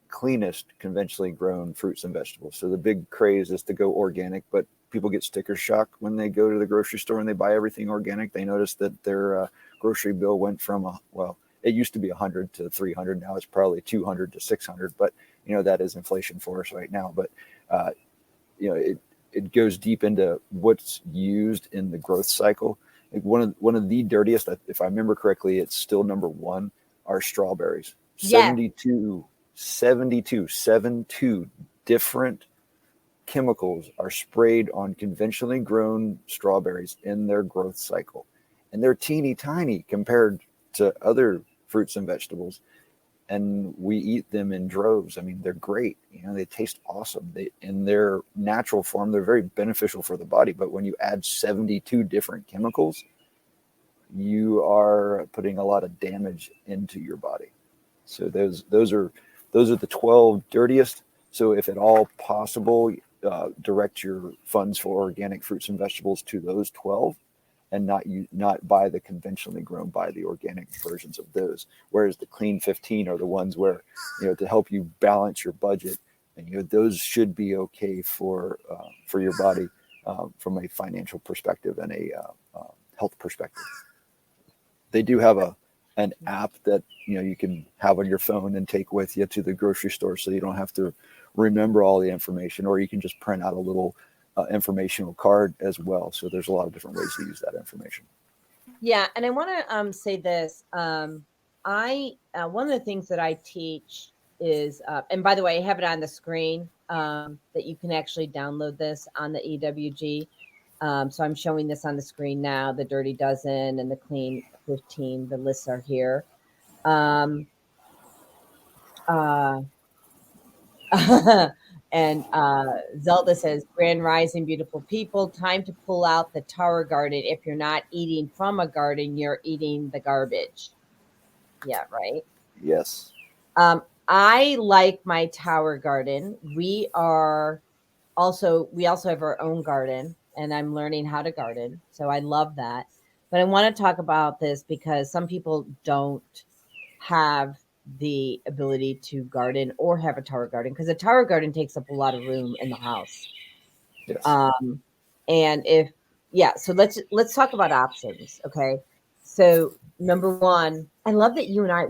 cleanest conventionally grown fruits and vegetables. So the big craze is to go organic, but people get sticker shock when they go to the grocery store and they buy everything organic. They notice that their grocery bill went from it used to be 100 to 300. Now it's probably 200 to 600. But that is inflation for us right now. But it goes deep into what's used in the growth cycle. Like one of the dirtiest, if I remember correctly, it's still number one, are strawberries. Yeah. 72 different chemicals are sprayed on conventionally grown strawberries in their growth cycle. And they're teeny tiny compared to other fruits and vegetables. And we eat them in droves. I mean, they're great. They taste awesome. In their natural form, they're very beneficial for the body. But when you add 72 different chemicals, you are putting a lot of damage into your body. So those are the 12 dirtiest. So if at all possible, direct your funds for organic fruits and vegetables to those 12, and not buy the conventionally grown, buy the organic versions of those. Whereas the clean 15 are the ones where, to help you balance your budget, and those should be okay for your body from a financial perspective and a health perspective. They do have an app that you can have on your phone and take with you to the grocery store, so you don't have to remember all the information, or you can just print out a little informational card as well. So there's a lot of different ways to use that information. Yeah, and I want to say this. One of the things that I teach is, and by the way, I have it on the screen that you can actually download this on the EWG. So I'm showing this on the screen now. The Dirty Dozen and the Clean 15. The lists are here. And Zelda says, Grand Rising, beautiful people. Time to pull out the tower garden. If you're not eating from a garden, you're eating the garbage. Yeah, right. Yes. I like my tower garden. We also have our own garden, and I'm learning how to garden. So I love that. But I want to talk about this because some people don't have the ability to garden or have a tower garden, because a tower garden takes up a lot of room in the house. Yes. And so let's talk about options. Okay. So number one, I love that you and I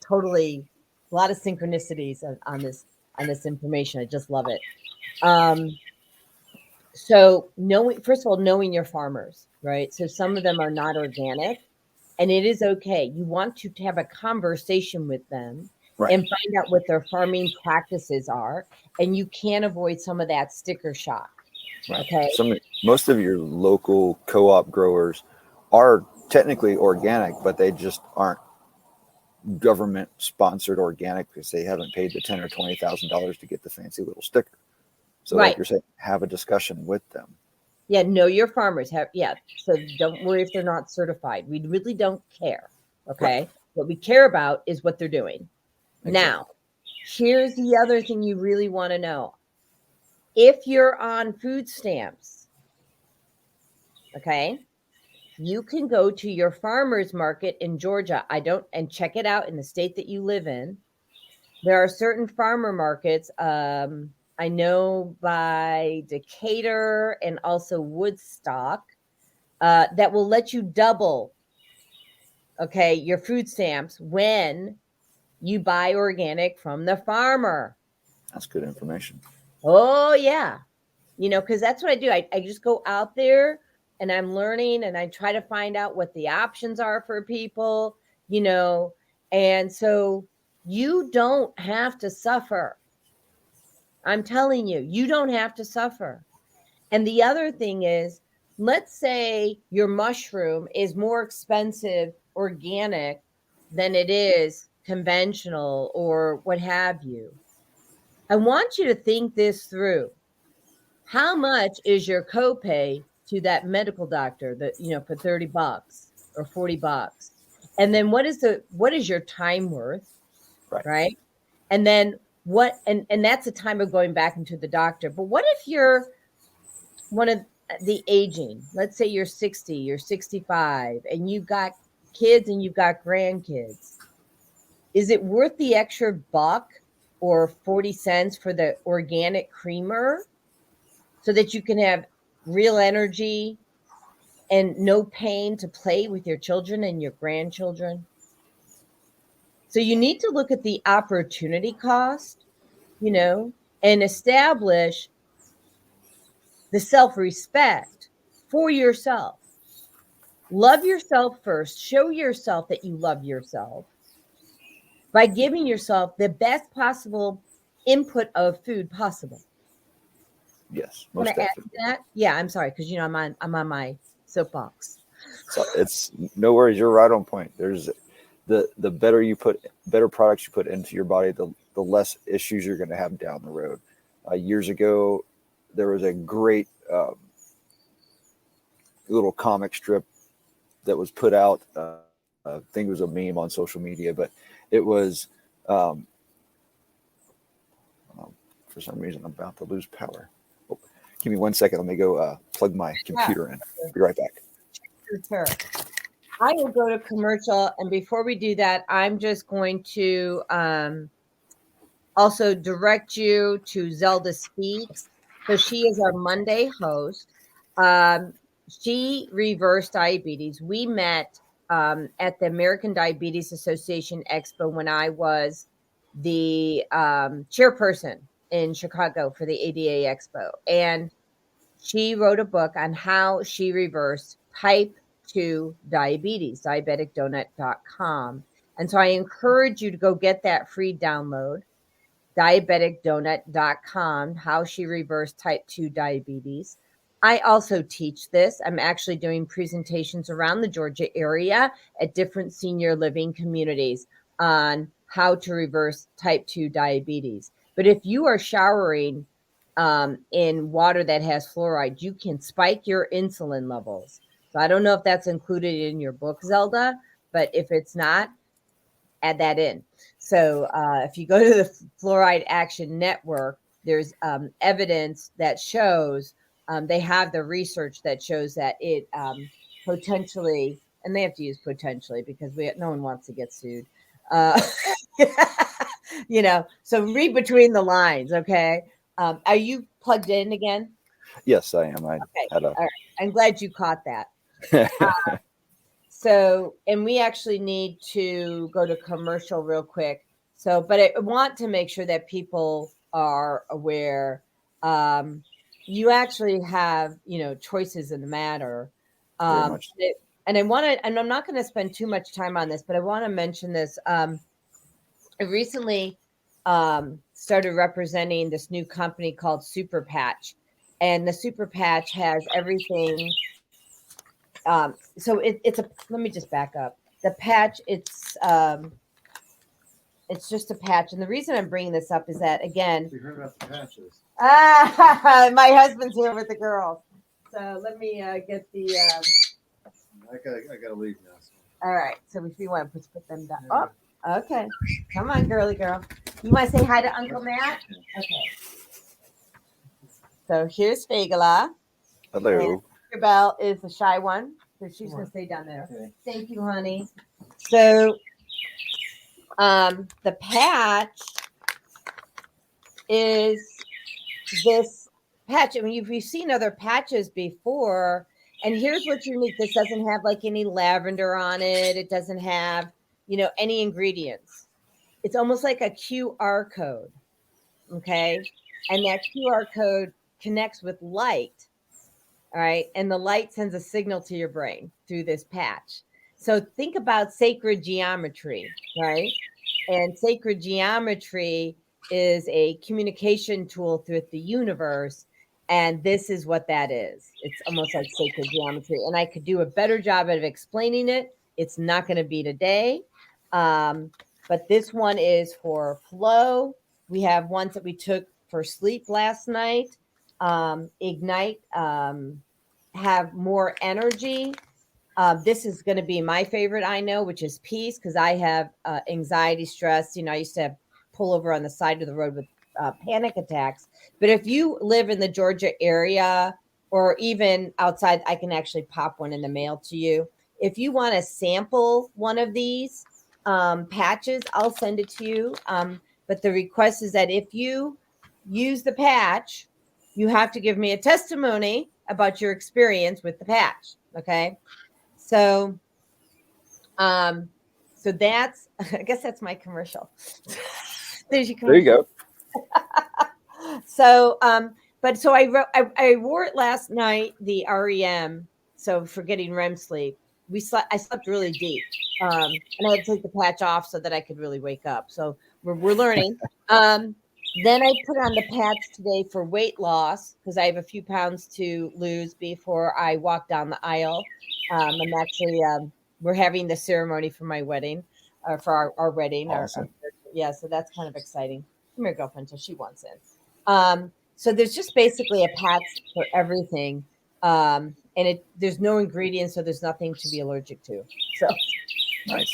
totally, a lot of synchronicities on this information. I just love it. So first of all, knowing your farmers, right? So some of them are not organic, and it is okay. You want to have a conversation with them, right, and find out what their farming practices are. And you can avoid some of that sticker shock. Right. Okay. Most of your local co-op growers are technically organic, but they just aren't government sponsored organic because they haven't paid the $10,000 or $20,000 to get the fancy little sticker. So right, like you're saying, have a discussion with them. Yeah, know your farmers. So don't worry if they're not certified. We really don't care. Okay. Right. What we care about is what they're doing. Exactly. Now, here's the other thing you really want to know. If you're on food stamps, okay, you can go to your farmer's market in Georgia. And check it out in the state that you live in. There are certain farmer markets. I know by Decatur and also Woodstock that will let you double, okay, your food stamps when you buy organic from the farmer. That's good information. Oh, yeah. Because that's what I do. I just go out there and I'm learning and I try to find out what the options are for people, and so you don't have to suffer. I'm telling you, you don't have to suffer. And the other thing is, let's say your mushroom is more expensive organic than it is conventional or what have you. I want you to think this through. How much is your copay to that medical doctor that, for $30 or $40? And then what is your time worth? Right? And then and that's the time of going back into the doctor. But what if you're one of the aging, let's say you're 60, you're 65, and you've got kids and you've got grandkids. Is it worth the extra $1 or 40 cents for the organic creamer so that you can have real energy and no pain to play with your children and your grandchildren? So you need to look at the opportunity cost, and establish the self-respect for yourself. Love yourself first. Show yourself that you love yourself by giving yourself the best possible input of food possible. Yes, most definitely. Add to that? Yeah, I'm sorry, because I'm on my soapbox. So it's no worries. You're right on point. There's the better products you put into your body, the less issues you're going to have down the road. Years ago, there was a great little comic strip that was put out. I think it was a meme on social media, but it was, for some reason, I'm about to lose power. Oh, give me 1 second. Let me go plug my computer in. Be right back. Sure. I will go to commercial. And before we do that, I'm just going to also direct you to Zelda Speaks. So she is our Monday host. She reversed diabetes. We met at the American Diabetes Association Expo when I was the chairperson in Chicago for the ADA Expo. And she wrote a book on how she reversed type 2 diabetes, diabeticdonut.com. And so I encourage you to go get that free download, diabeticdonut.com, how she reversed type 2 diabetes. I also teach this. I'm actually doing presentations around the Georgia area at different senior living communities on how to reverse type 2 diabetes. But if you are showering in water that has fluoride, you can spike your insulin levels. So I don't know if that's included in your book, Zelda, but if it's not, add that in. So if you go to the Fluoride Action Network, there's evidence that shows they have the research that shows that it potentially, and they have to use potentially because no one wants to get sued. So read between the lines, okay? Are you plugged in again? Yes, I am. All right. I'm glad you caught that. So, and we actually need to go to commercial real quick. So, but I want to make sure that people are aware. You actually have, choices in the matter. Very much. And I want to, and I'm not going to spend too much time on this, but I want to mention this. I recently started representing this new company called Super Patch, and the Super Patch has everything. So it's let me just back up. The patch, it's just a patch. And the reason I'm bringing this up is that, again, We heard about the patches. My husband's here with the girls. So let me get the. I gotta leave now. So. All right. So if you want to put them down. Oh, okay. Come on, girly girl. You want to say hi to Uncle Matt? Okay. So here's Fagala. Hello. Belle is the shy one, so she's going to stay down there. Okay. Thank you, honey. So the patch is this patch. I mean, you've seen other patches before, and here's what's unique. This doesn't have like any lavender on it. It doesn't have, any ingredients. It's almost like a QR code, okay? And that QR code connects with light. All right. And the light sends a signal to your brain through this patch. So think about sacred geometry, right? And sacred geometry is a communication tool through the universe. And this is what that is. It's almost like sacred geometry. And I could do a better job of explaining it. It's not going to be today. But this one is for flow. We have ones that we took for sleep last night. Ignite, have more energy. This is going to be my favorite, I know, which is peace, because I have anxiety, stress. I used to pull over on the side of the road with panic attacks. But if you live in the Georgia area or even outside, I can actually pop one in the mail to you. If you want to sample one of these patches, I'll send it to you. But the request is that if you use the patch, you have to give me a testimony about your experience with the patch. Okay. So that's, I guess that's my commercial. There's your commercial. There you go. So, so I wore it last night, the REM. So for getting REM sleep, I slept really deep. And I had to take the patch off so that I could really wake up. So we're learning. Then I put on the patch today for weight loss because I have a few pounds to lose before I walk down the aisle. I'm actually, we're having the ceremony for my wedding, for our wedding. Awesome. So that's kind of exciting. Come here, girlfriend, until she wants in. So there's just basically a patch for everything. And there's no ingredients, so there's nothing to be allergic to. So Nice.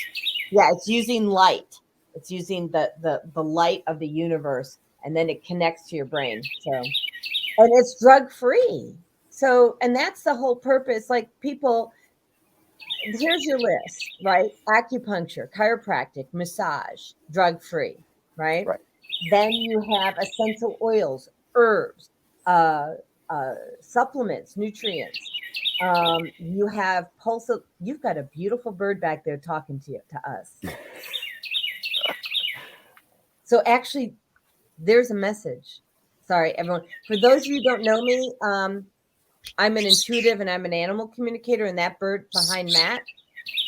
yeah, it's using light. It's using the light of the universe, and then it connects to your brain. So, and it's drug free. So, and that's the whole purpose. Like people, here's your list, right? Acupuncture, chiropractic, massage, drug free, right? Right. Then you have essential oils, herbs, uh, supplements, nutrients. You have pulse. You've got a beautiful bird back there talking to us. So actually, there's a message. Sorry, everyone. For those of you who don't know me, I'm an intuitive and I'm an animal communicator, and that bird behind Matt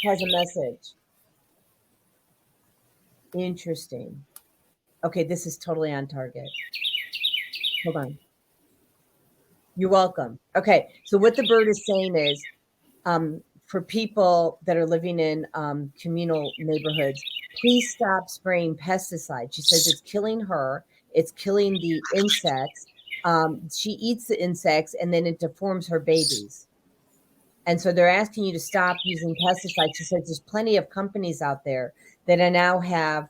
has a message. Interesting. Okay, this is totally on target. Hold on. You're welcome. Okay, so what the bird is saying is, for people that are living in communal neighborhoods, please stop spraying pesticides. She says it's killing her. It's killing the insects. She eats the insects and then it deforms her babies. And so they're asking you to stop using pesticides. She says there's plenty of companies out there that now have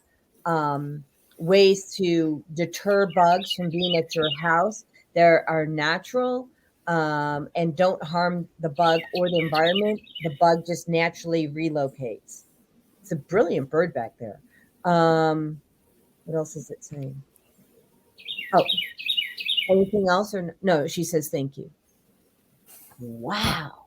ways to deter bugs from being at your house. There are natural and don't harm the bug or the environment. The bug just naturally relocates. It's a brilliant bird back there. What else is it saying? Oh, anything else or no? She says thank you. Wow.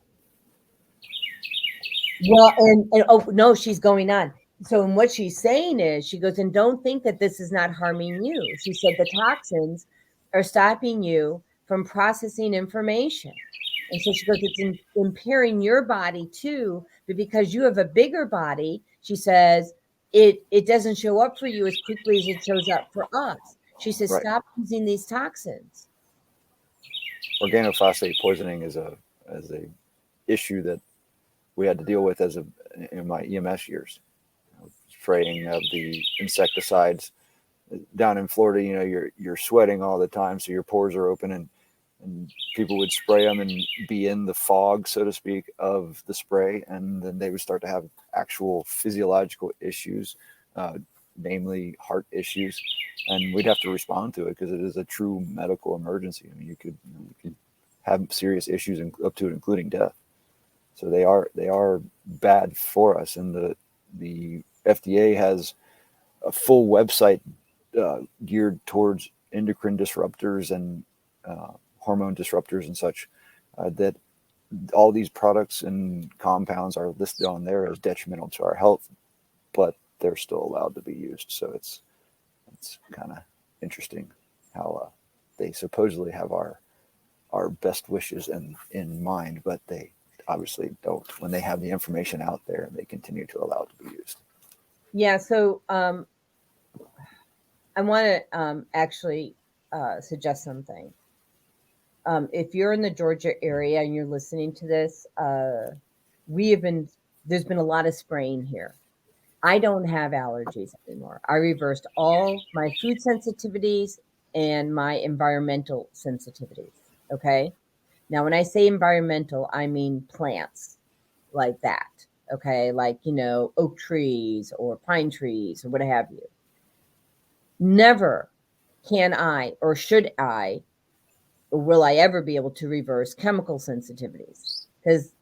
Well, and oh no, she's going on. So, and what she's saying is, she goes, and don't think that this is not harming you. She said the toxins are stopping you from processing information. And so she goes, it's impairing your body too, but because you have a bigger body, she says, it doesn't show up for you as quickly as it shows up for us. She says, Right. stop using these toxins. Organophosphate poisoning is a issue that we had to deal with in my EMS years. Spraying of the insecticides down in Florida, you're sweating all the time, so your pores are open, and people would spray them and be in the fog, so to speak, of the spray, and then they would start to have actual physiological issues, namely heart issues, and we'd have to respond to it because it is a true medical emergency. I mean, you could have serious issues up to and including death. So they are bad for us, and the FDA has a full website geared towards endocrine disruptors and hormone disruptors and such, that all these products and compounds are listed on there as detrimental to our health, but they're still allowed to be used. So it's kind of interesting how they supposedly have our best wishes in mind, but they obviously don't. When they have the information out there, they continue to allow it to be used. Yeah, so I want to actually suggest something. If you're in the Georgia area and you're listening to this, there's been a lot of spraying here. I don't have allergies anymore. I reversed all my food sensitivities and my environmental sensitivities. Okay. Now, when I say environmental, I mean plants like that. Okay. Like, oak trees or pine trees or what have you. Never can I or should I or will I ever be able to reverse chemical sensitivities, because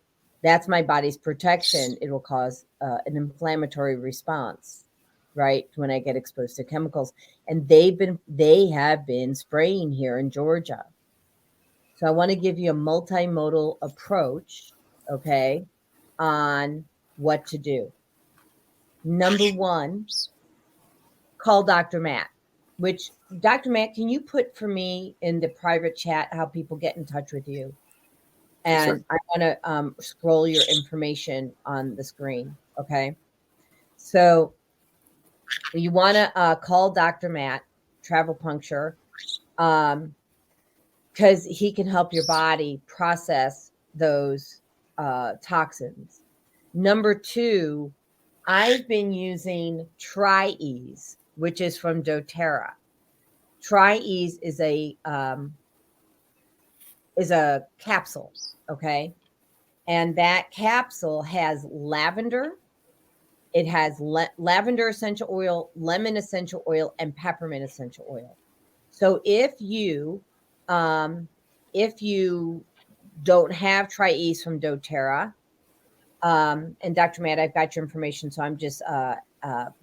that's my body's protection. It will cause an inflammatory response, right, when I get exposed to chemicals. And they have been spraying here in Georgia. So I want to give you a multimodal approach, okay, on what to do. Number one, call Dr. Matt, which Dr. Matt, can you put for me in the private chat how people get in touch with you? And Sure. I want to scroll your information on the screen. Okay. So you want to call Dr. Matt, travel puncture, because he can help your body process those toxins. Number two, I've been using Tri-Ease, which is from doTERRA. Tri-Ease is a a capsule, okay? And that capsule has lavender. It has lavender essential oil, lemon essential oil, and peppermint essential oil. So if you don't have Tri-Ease from doTERRA, and Dr. Matt, I've got your information, so I'm just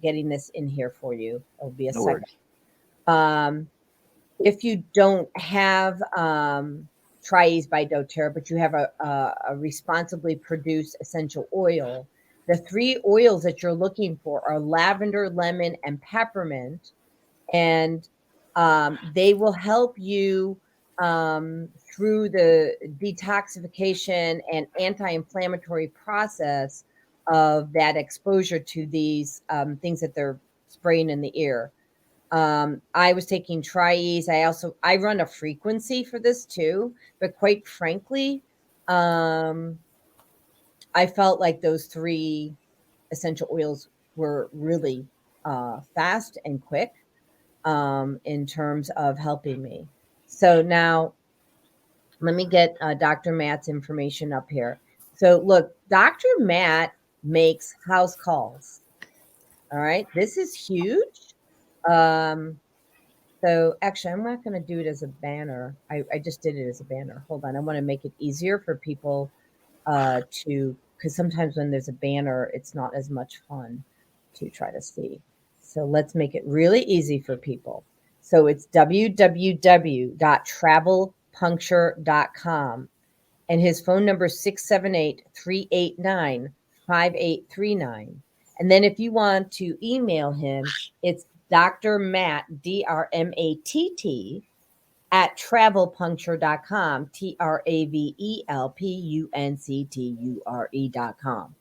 getting this in here for you. It'll be a No second. If you don't have Tri-Ease by doTERRA, but you have a responsibly produced essential oil, the 3 oils that you're looking for are lavender, lemon, and peppermint, and they will help you through the detoxification and anti-inflammatory process of that exposure to these things that they're spraying in the ear. I was taking Tri-Ease. I run a frequency for this too, but quite frankly, I felt like those 3 essential oils were really fast and quick in terms of helping me. So now let me get Dr. Matt's information up here. So look, Dr. Matt makes house calls. All right. This is huge. So actually, I'm not going to do it as a banner. I just did it as a banner. Hold on. I want to make it easier for people because sometimes when there's a banner, it's not as much fun to try to see. So let's make it really easy for people. So it's www.travelpuncture.com. And his phone number is 678-389-5839. And then if you want to email him, it's Dr. Matt, DRMATT, at travelpuncture.com, TRAVELPUNCTURE.com.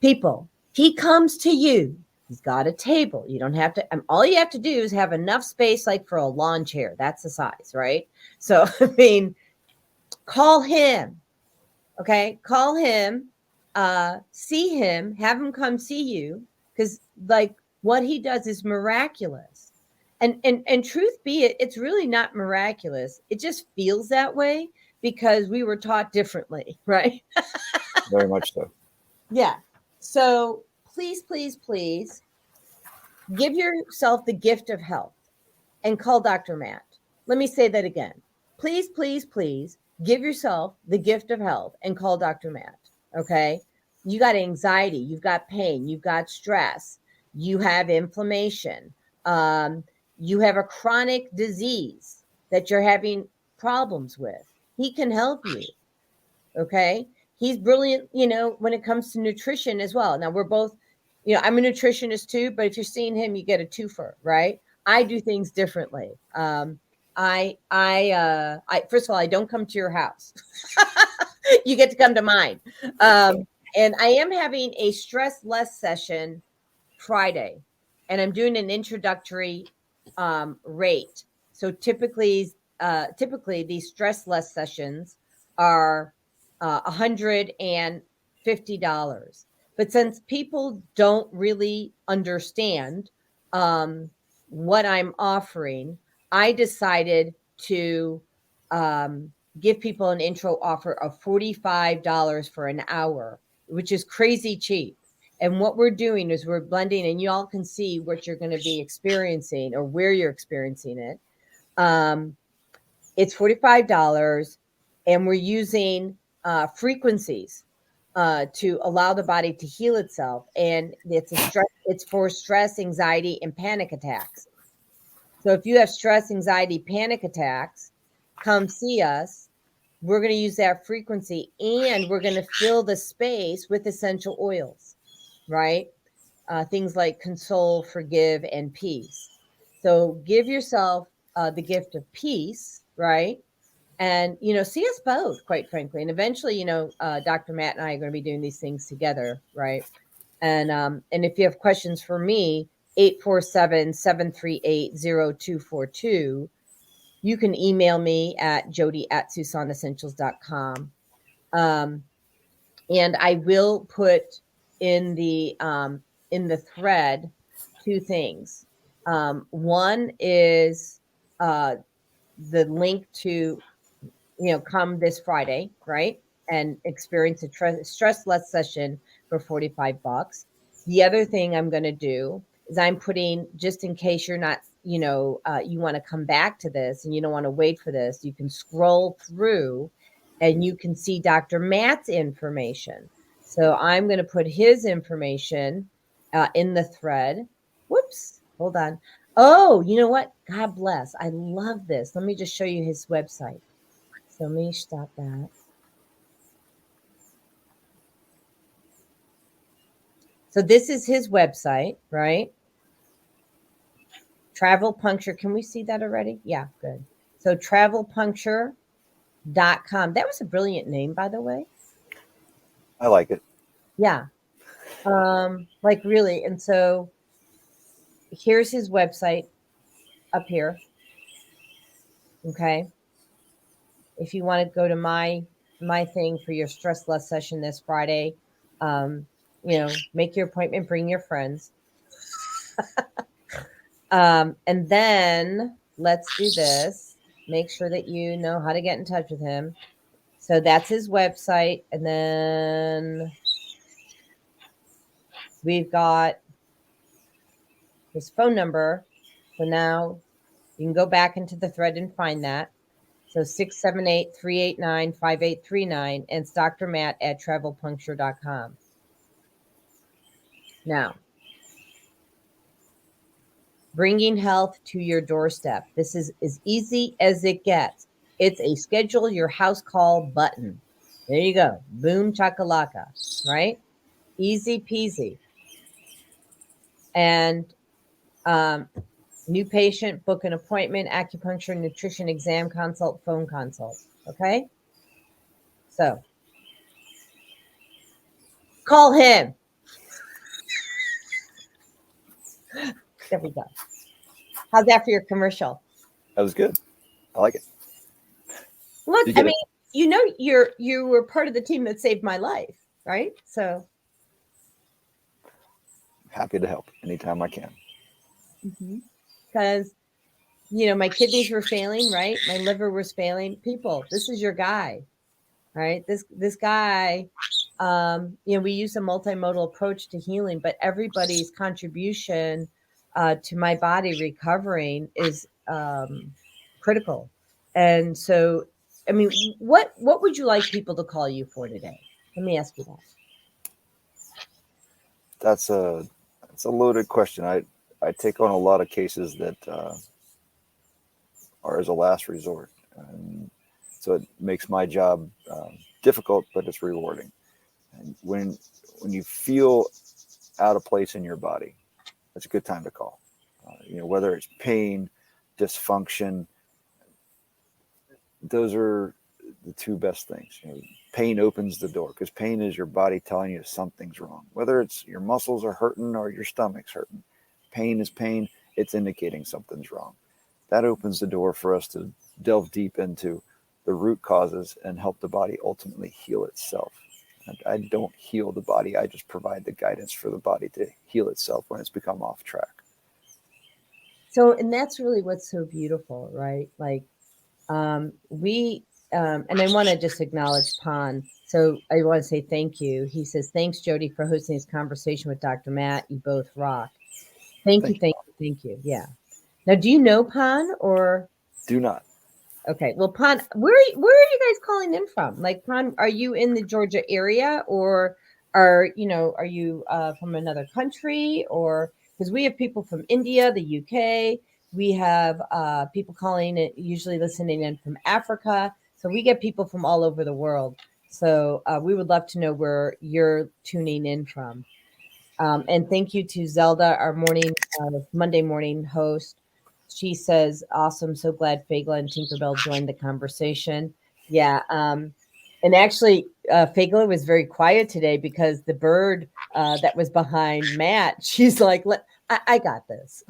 People, he comes to you. He's got a table. You don't have to, all you have to do is have enough space like for a lawn chair. That's the size, right? So, I mean, call him. Okay. Call him, see him, have him come see you. Because like what he does is miraculous. And truth be it, it's really not miraculous. It just feels that way because we were taught differently, right? Very much so. Yeah. So please, please, please give yourself the gift of health and call Dr. Matt. Let me say that again. Please, please, please give yourself the gift of health and call Dr. Matt. Okay. You got anxiety, you've got pain, you've got stress, you have inflammation, you have a chronic disease that you're having problems with. He can help you. Okay. He's brilliant, when it comes to nutrition as well. Now we're both, I'm a nutritionist too, but if you're seeing him, you get a twofer, right? I do things differently. I first of all, I don't come to your house. You get to come to mine. And I am having a stress less session Friday, and I'm doing an introductory rate. So typically these stress less sessions are $150. But since people don't really understand what I'm offering, I decided to give people an intro offer of $45 for an hour, which is crazy cheap. And what we're doing is we're blending, and you all can see what you're going to be experiencing or where you're experiencing it. It's $45, and we're using frequencies to allow the body to heal itself. And it's for stress, anxiety, and panic attacks. So if you have stress, anxiety, panic attacks, come see us. We're going to use that frequency, and we're going to fill the space with essential oils, right? Things like console, forgive, and peace. So give yourself the gift of peace, right? And, see us both, quite frankly. And eventually, Dr. Matt and I are going to be doing these things together, right? And if you have questions for me, 847-738-0242. You can email me at jody@tucsonessentials.com. And I will put in the thread 2 things. One is the link to come this Friday, right? And experience a stress less session for $45. The other thing I'm going to do is I'm putting, just in case you're not, you want to come back to this and you don't want to wait for this, you can scroll through and you can see Dr. Matt's information. So I'm going to put his information in the thread. Whoops, hold on. Oh, you know what? God bless. I love this. Let me just show you his website. So let me stop that. So this is his website, right? Travel Puncture. Can we see that already? Yeah, good. So travelpuncture.com. That was a brilliant name, by the way. I like it. Yeah. Like really. And so here's his website up here. Okay. If you want to go to my thing for your stress less session this Friday, make your appointment, bring your friends. And then let's do this. Make sure that you know how to get in touch with him. So that's his website. And then we've got his phone number. So now you can go back into the thread and find that. So 678-389-5839. And it's Dr. Matt at travelpuncture.com. Now, bringing health to your doorstep. This is as easy as it gets. It's a schedule your house call button. There you go. Boom chakalaka, right? Easy peasy. And new patient, book an appointment, acupuncture, nutrition, exam consult, phone consult. Okay? So call him. There we go. How's that for your commercial? That was good. I like it. Look, I mean, you were part of the team that saved my life, right? So Happy to help anytime I can. Because my kidneys were failing, right? My liver was failing. People, this is your guy, right? This guy, we use a multimodal approach to healing, but everybody's contribution to my body recovering is critical. And so, I mean, what would you like people to call you for today? Let me ask you that. That's a loaded question. I take on a lot of cases that are as a last resort, and so it makes my job difficult, but it's rewarding. And when you feel out of place in your body, it's a good time to call. Whether it's pain, dysfunction, those are the two best things. Pain opens the door, because pain is your body telling you something's wrong. Whether it's your muscles are hurting or your stomach's hurting, pain is pain. It's indicating something's wrong. That opens the door for us to delve deep into the root causes and help the body ultimately heal itself. I don't heal the body. I just provide the guidance for the body to heal itself when it's become off track. So, and that's really what's so beautiful, right? Like, and I want to just acknowledge Pan. So I want to say thank you. He says, thanks, Jody, for hosting this conversation with Dr. Matt. You both rock. Thank you. Yeah. Now, do you know Pan or? Do not. Okay. Well, Pan, where are you guys calling in from? Like, Pan, are you in the Georgia area, or are you from another country, or because we have people from India, the UK. We have people calling it, usually listening in from Africa. So we get people from all over the world. So we would love to know where you're tuning in from. And thank you to Zelda, our Monday morning host. She says, awesome. So glad Fagla and Tinkerbell joined the conversation. Yeah. And actually, Fagla was very quiet today because the bird that was behind Matt, she's like, I got this.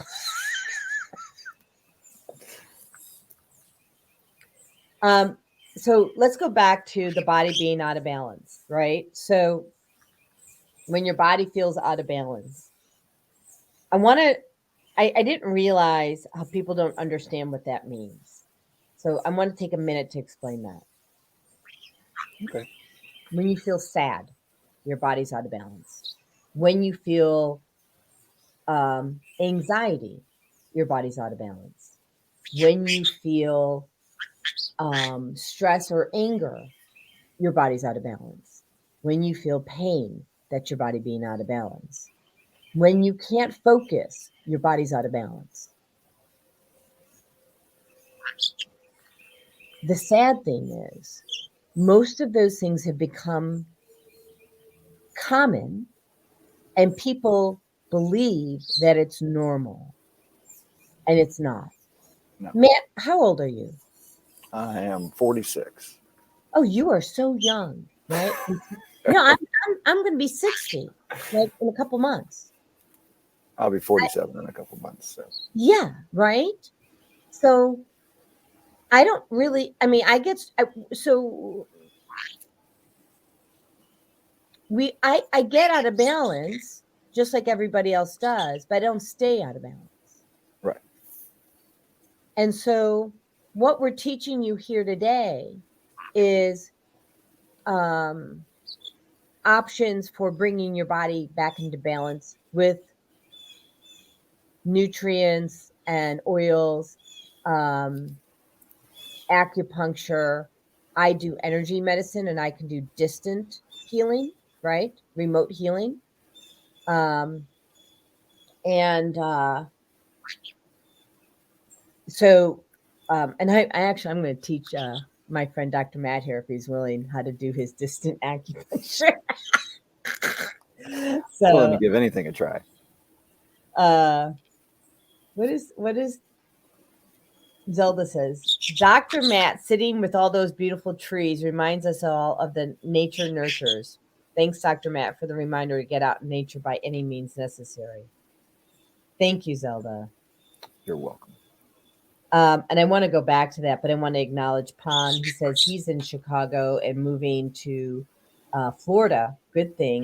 So let's go back to the body being out of balance, right? So when your body feels out of balance, I didn't realize how people don't understand what that means. So I want to take a minute to explain that. Okay. When you feel sad, your body's out of balance. When you feel anxiety, your body's out of balance. When you feel stress or anger, your body's out of balance. When you feel pain, that's your body being out of balance. When you can't focus, your body's out of balance. The sad thing is, most of those things have become common, and people believe that it's normal, and it's not. No. Matt, how old are you? I am 46. Oh, you are so young, right? No, I'm going to be 60, like in a couple months. I'll be 47 in a couple months. So. Yeah, right. So I don't really. I mean, I get so I get out of balance just like everybody else does, but I don't stay out of balance. Right. And so what we're teaching you here today is options for bringing your body back into balance with nutrients and oils, acupuncture. I do energy medicine, and I can do distant healing, right? Remote healing. And so, and I actually, I'm going to teach my friend Dr. Matt here, if he's willing, how to do his distant acupuncture. Willing to So, give anything a try. what is Zelda says? Dr. Matt sitting with all those beautiful trees reminds us all of the nature nurtures. Thanks, Dr. Matt, for the reminder to get out in nature by any means necessary. Thank you, Zelda. You're welcome. And I want to go back to that, but I want to acknowledge Pon. He says he's in Chicago and moving to Florida. Good thing.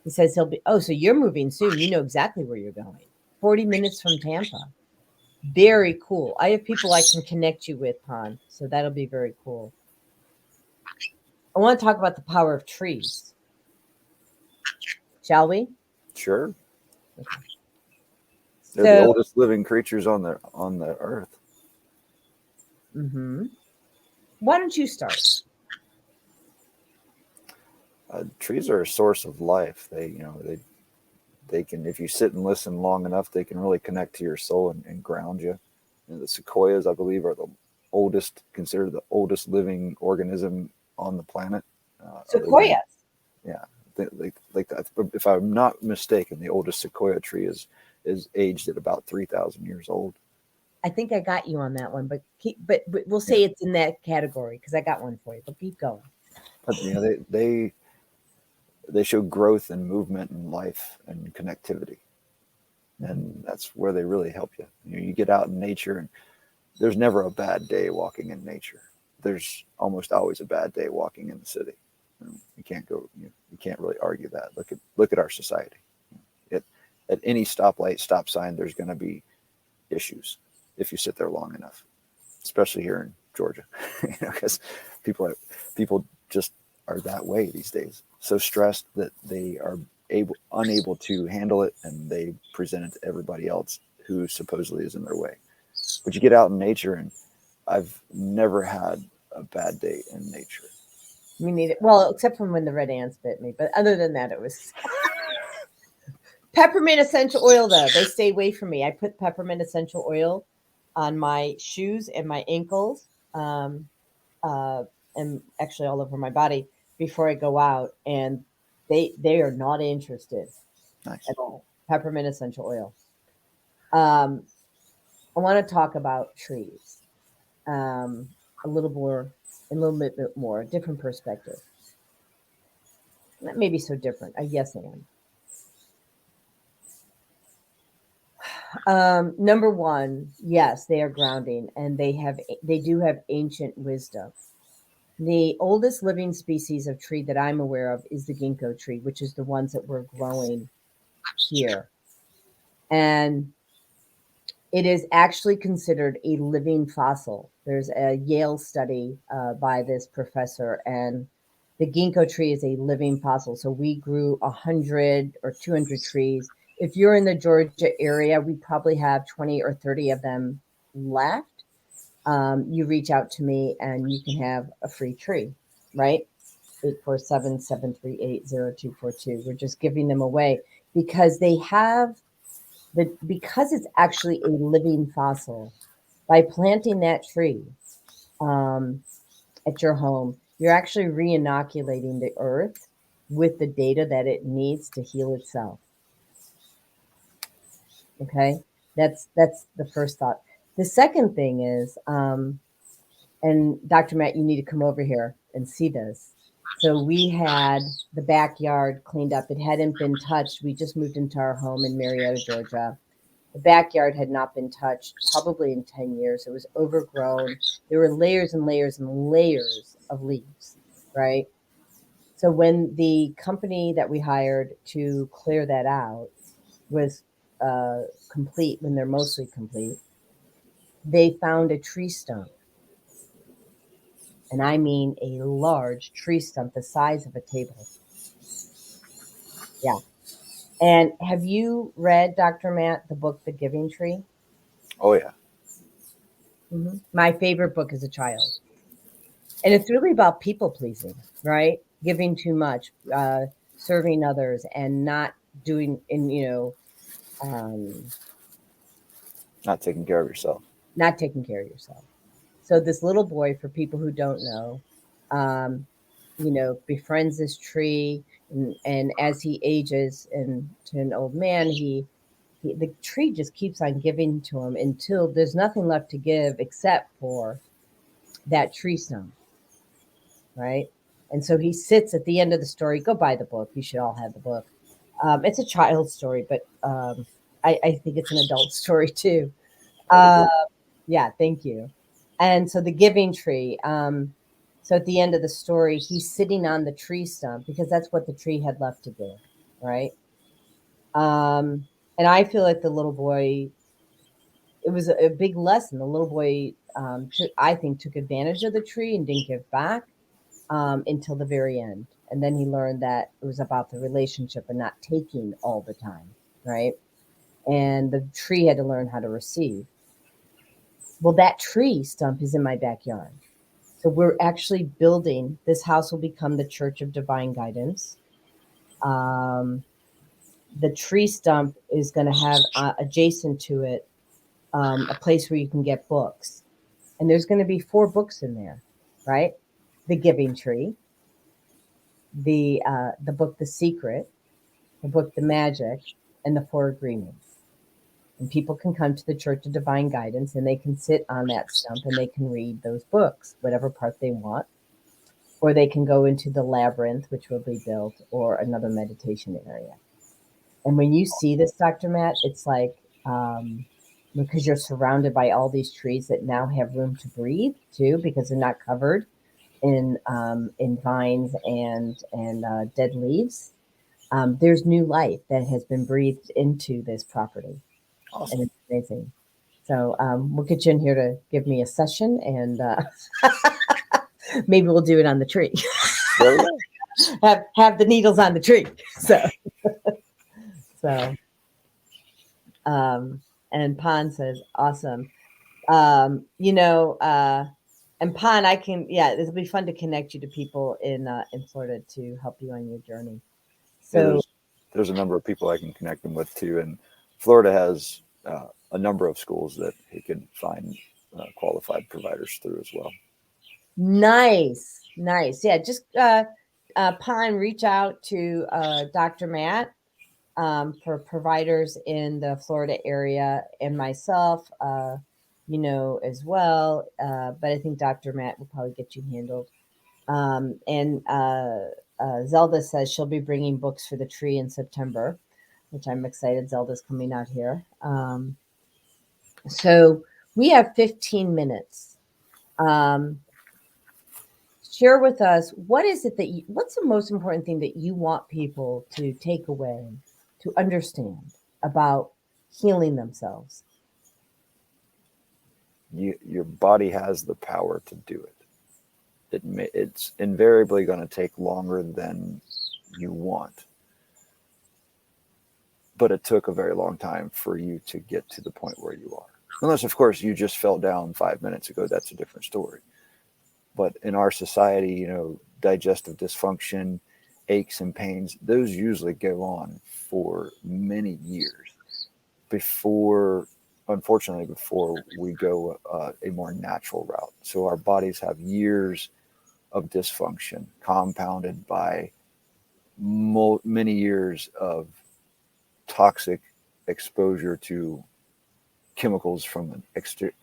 He says he'll be, oh, so you're moving soon. You know exactly where you're going. 40 minutes from Tampa. Very cool. I have people I can connect you with, Pon. So that'll be very cool. I want to talk about the power of trees. Shall we? Sure. Okay. They're the oldest living creatures on the earth. Mm-hmm. Why don't you start? Trees are a source of life. They can, if you sit and listen long enough, they can really connect to your soul and ground you. And the sequoias, I believe, are considered the oldest living organism on the planet. Sequoias. Yeah, like that. If I'm not mistaken, the oldest sequoia tree is aged at about 3,000 years old. I think I got you on that one, but we'll say it's in that category because I got one for you. But keep going. But they show growth and movement and life and connectivity, and that's where they really help you. You get out in nature, and there's never a bad day walking in nature. There's almost always a bad day walking in the city. You can't really argue that. Look at our society. At any stoplight, stop sign, there's going to be issues if you sit there long enough, especially here in Georgia, because people just are that way these days. So stressed that they are unable to handle it, and they present it to everybody else who supposedly is in their way. But you get out in nature, and I've never had a bad day in nature. We need it. Well, except for when the red ants bit me. But other than that, it was peppermint essential oil, though. They stay away from me. I put peppermint essential oil on my shoes and my ankles, and actually all over my body before I go out. And they are not interested at all. Peppermint essential oil. I want to talk about trees a little bit more, different perspective. That may be so different. Yes, I am. Number one, yes, they are grounding, and they do have ancient wisdom. The oldest living species of tree that I'm aware of is the ginkgo tree, which is the ones that we're growing here. And it is actually considered a living fossil. There's a Yale study by this professor, and The ginkgo tree is a living fossil. So we grew 100 or 200 trees. If you're in the Georgia area, we probably have 20 or 30 of them left. You reach out to me and you can have a free tree, right? 847-738-0242. We're just giving them away because they have because it's actually a living fossil. By planting that tree at your home, you're actually re-inoculating the earth with the data that it needs to heal itself. Okay, that's the first thought. The second thing is, and Dr. Matt, you need to come over here and see this. So we had the backyard cleaned up. It hadn't been touched. We just moved into our home in Marietta, Georgia. The backyard had not been touched probably in 10 years. It was overgrown. There were layers and layers and layers of leaves, right? So when the company that we hired to clear that out was complete, when they're mostly complete, they found a tree stump. And I mean a large tree stump the size of a table. Yeah. And have you read, Dr. Matt, the book, The Giving Tree? Oh yeah. Mm-hmm. My favorite book as a child. And it's really about people pleasing, right? Giving too much, serving others, and not doing, Not taking care of yourself. not taking care of yourself. So this little boy, for people who don't know, befriends this tree, and as he ages into an old man, the tree just keeps on giving to him until there's nothing left to give except for that tree stump, right? And so he sits at the end of the story. Go buy the book. You should all have the book. It's a child's story, but I think it's an adult story too. Yeah, thank you. And so the giving tree. So at the end of the story, he's sitting on the tree stump because that's what the tree had left to give, right? And I feel like the little boy, it was a big lesson. The little boy, I think, took advantage of the tree and didn't give back until the very end. And then he learned that it was about the relationship and not taking all the time, right? And the tree had to learn how to receive. Well, that tree stump is in my backyard. So we're actually building, this house will become the Church of Divine Guidance. The tree stump is going to have adjacent to it a place where you can get books. And there's going to be 4 books in there, right? The Giving Tree, the book The Secret, the book The Magic, and the 4 Agreements. And people can come to the Church of Divine Guidance and they can sit on that stump and they can read those books, whatever part they want. Or they can go into the labyrinth, which will be built, or another meditation area. And when you see this, Dr. Matt, it's like, because you're surrounded by all these trees that now have room to breathe too, because they're not covered in vines and dead leaves. There's new life that has been breathed into this property. Awesome. And it's amazing. So we'll get you in here to give me a session, and maybe we'll do it on the tree. There we go. have the needles on the tree. So and Pon says, awesome. And Pon, it'll be fun to connect you to people in Florida to help you on your journey. So there's a number of people I can connect them with too. And Florida has a number of schools that he can find qualified providers through as well. Nice. Yeah, just Pon, reach out to Dr. Matt for providers in the Florida area, and myself, as well. But I think Dr. Matt will probably get you handled. And Zelda says she'll be bringing books for the tree in September, which I'm excited. Zelda's coming out here. So we have 15 minutes. Share with us, what's the most important thing that you want people to take away, to understand about healing themselves? Your body has the power to do it. it's invariably going to take longer than you want. But it took a very long time for you to get to the point where you are. Unless, of course, you just fell down 5 minutes ago. That's a different story. But in our society, you know, digestive dysfunction, aches and pains, those usually go on for many years before, unfortunately, before we go a more natural route. So our bodies have years of dysfunction compounded by many years of toxic exposure to chemicals from an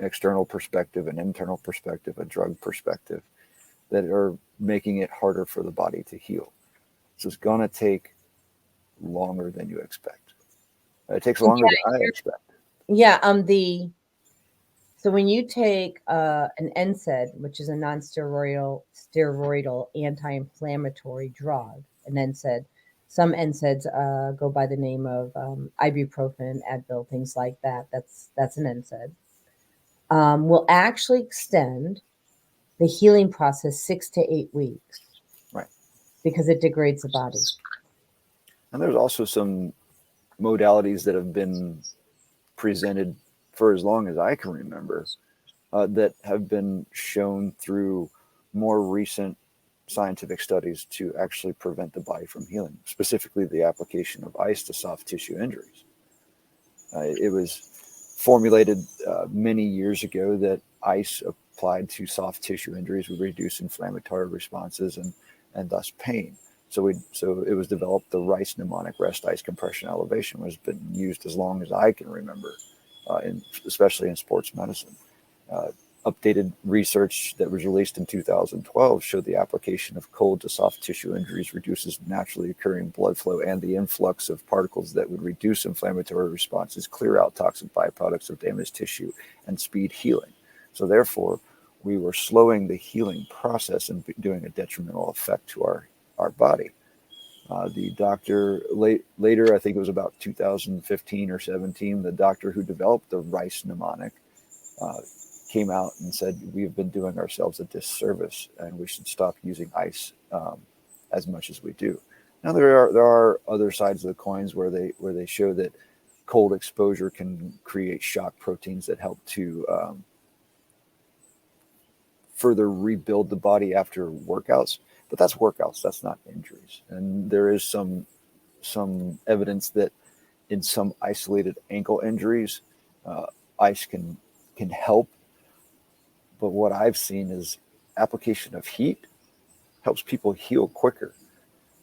external perspective, an internal perspective, a drug perspective, that are making it harder for the body to heal. So it's going to take longer than you expect. It takes longer than I expect. Yeah. So when you take an NSAID, which is a non-steroidal anti-inflammatory drug, an NSAID, some NSAIDs go by the name of ibuprofen, Advil, things like that. That's an NSAID. Will actually extend the healing process 6 to 8 weeks. Right. Because it degrades the body. And there's also some modalities that have been presented for as long as I can remember that have been shown through more recent scientific studies to actually prevent the body from healing, specifically the application of ice to soft tissue injuries. It was formulated many years ago that ice applied to soft tissue injuries would reduce inflammatory responses and thus pain. So it was developed. The rice mnemonic, rest, ice, compression, elevation, has been used as long as I can remember, especially in sports medicine. Updated research that was released in 2012 showed the application of cold to soft tissue injuries reduces naturally occurring blood flow and the influx of particles that would reduce inflammatory responses, clear out toxic byproducts of damaged tissue, and speed healing. So therefore, we were slowing the healing process and doing a detrimental effect to our body. The doctor later, I think it was about 2015 or 17, the doctor who developed the rice mnemonic came out and said, we've been doing ourselves a disservice and we should stop using ice as much as we do. Now there are other sides of the coins where they show that cold exposure can create shock proteins that help to further rebuild the body after workouts, but that's workouts, that's not injuries. And there is some evidence that in some isolated ankle injuries, ice can help. But what I've seen is application of heat helps people heal quicker.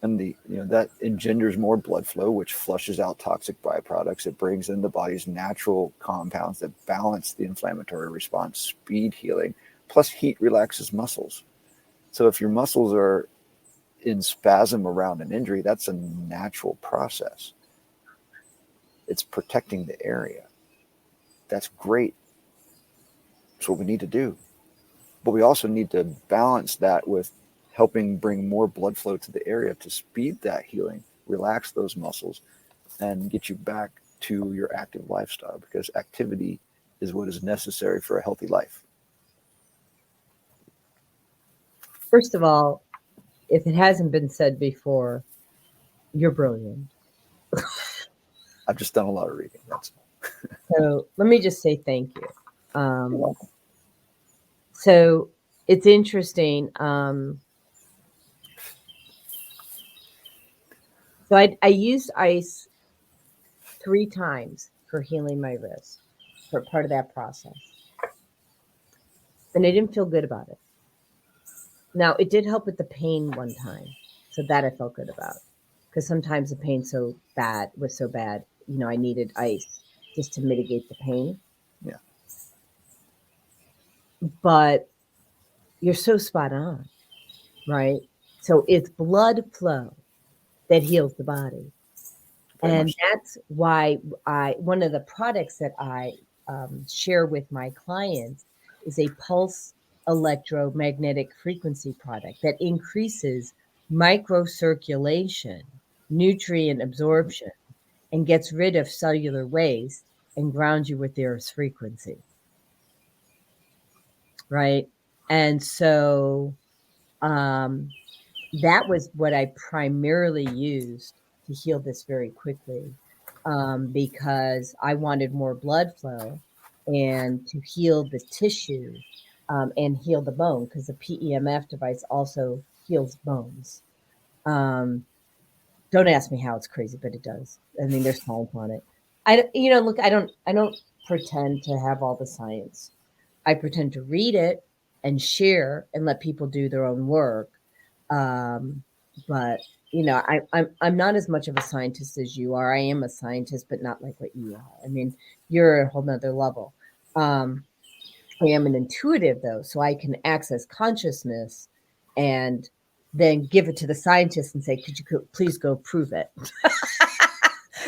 And that engenders more blood flow, which flushes out toxic byproducts. It brings in the body's natural compounds that balance the inflammatory response, speed healing, plus heat relaxes muscles. So if your muscles are in spasm around an injury, that's a natural process. It's protecting the area. That's great. That's what we need to do. But we also need to balance that with helping bring more blood flow to the area to speed that healing, relax those muscles, and get you back to your active lifestyle, because activity is what is necessary for a healthy life. First of all, if it hasn't been said before, you're brilliant. I've just done a lot of reading. That's So let me just say thank you. So it's interesting. So I used ice 3 times for healing my wrist, for part of that process. And I didn't feel good about it. Now, it did help with the pain one time. So that I felt good about. Because sometimes the pain was so bad, I needed ice just to mitigate the pain. Yeah. But you're so spot on, right? So it's blood flow that heals the body. And that's why one of the products that I share with my clients is a pulse electromagnetic frequency product that increases microcirculation, nutrient absorption, and gets rid of cellular waste and grounds you with the Earth's frequency. Right? And so That was what I primarily used to heal this very quickly, because I wanted more blood flow and to heal the tissue, and heal the bone, because the PEMF device also heals bones. Don't ask me how, it's crazy, but it does. I mean, there's science on it. Look, I don't pretend to have all the science. I pretend to read it and share and let people do their own work. But I'm not as much of a scientist as you are. I am a scientist, but not like what you are. I mean, you're a whole nother level. I am an intuitive though, so I can access consciousness and then give it to the scientist and say, could you please go prove it?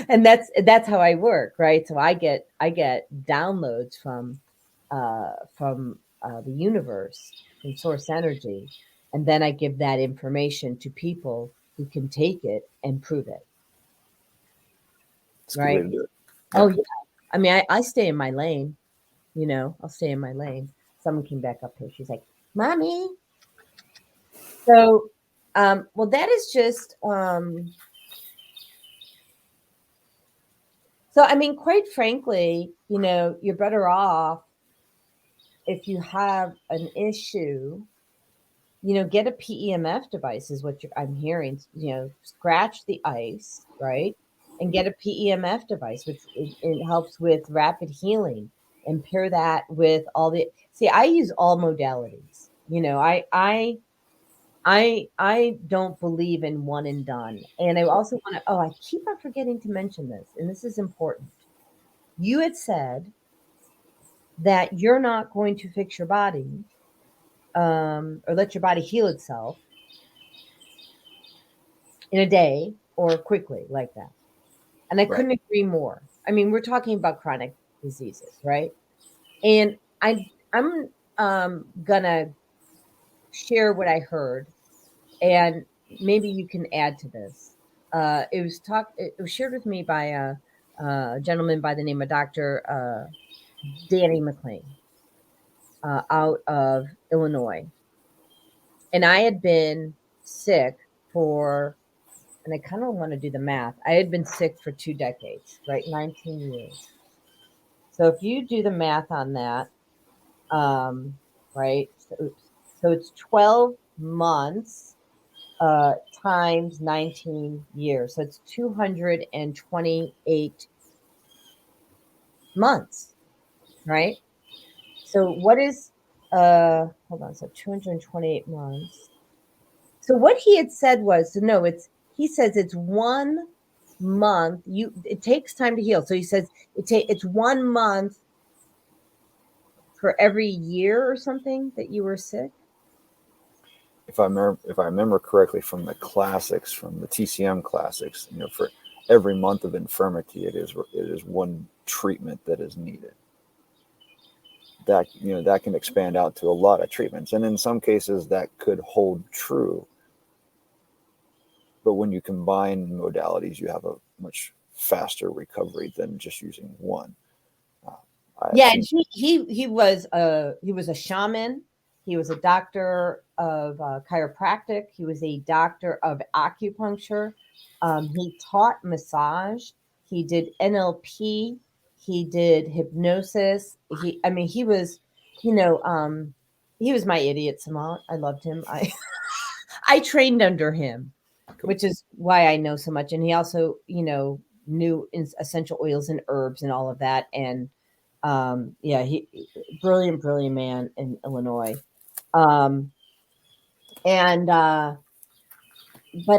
And that's how I work, right? So I get downloads from the universe, from source energy, and then I give that information to people who can take it and prove it. It's a good way to do it. Oh yeah. I mean, I stay in my lane. I'll stay in my lane. Someone came back up here. She's like, "Mommy." So, well, that is just. So, I mean, quite frankly, you're better off if you have an issue. Get a PEMF device is what I'm hearing. Scratch the ice, right, and get a PEMF device, which it helps with rapid healing. And pair that with all the. See, I use all modalities. I don't believe in one and done. And I also want to. Oh, I keep on forgetting to mention this, and this is important. You had said that you're not going to fix your body, or let your body heal itself in a day or quickly like that. And I couldn't agree more. I mean, we're talking about chronic diseases, right? And I'm gonna share what I heard, and maybe you can add to this. It was shared with me by a gentleman by the name of Dr. Danny McLean, out of Illinois. And I had been sick and I kind of want to do the math. I had been sick for 2 decades, right? 19 years. So if you do the math on that, right? So it's 12 months times 19 years. So it's 228 months, right? So what is, hold on, so 228 months. So what he had said was, he says it's 1 month. It takes time to heal. So he says it's 1 month for every year or something that you were sick. If I remember correctly from the classics, from the TCM classics, for every month of infirmity, it is one treatment that is needed. That can expand out to a lot of treatments, and in some cases that could hold true. But when you combine modalities, you have a much faster recovery than just using one. And he was a shaman. He was a doctor of chiropractic. He was a doctor of acupuncture. He taught massage. He did NLP. He did hypnosis. He was, he was my idiot savant. I loved him. I trained under him, which is why I know so much. And he also, knew essential oils and herbs and all of that. And he brilliant man in Illinois. But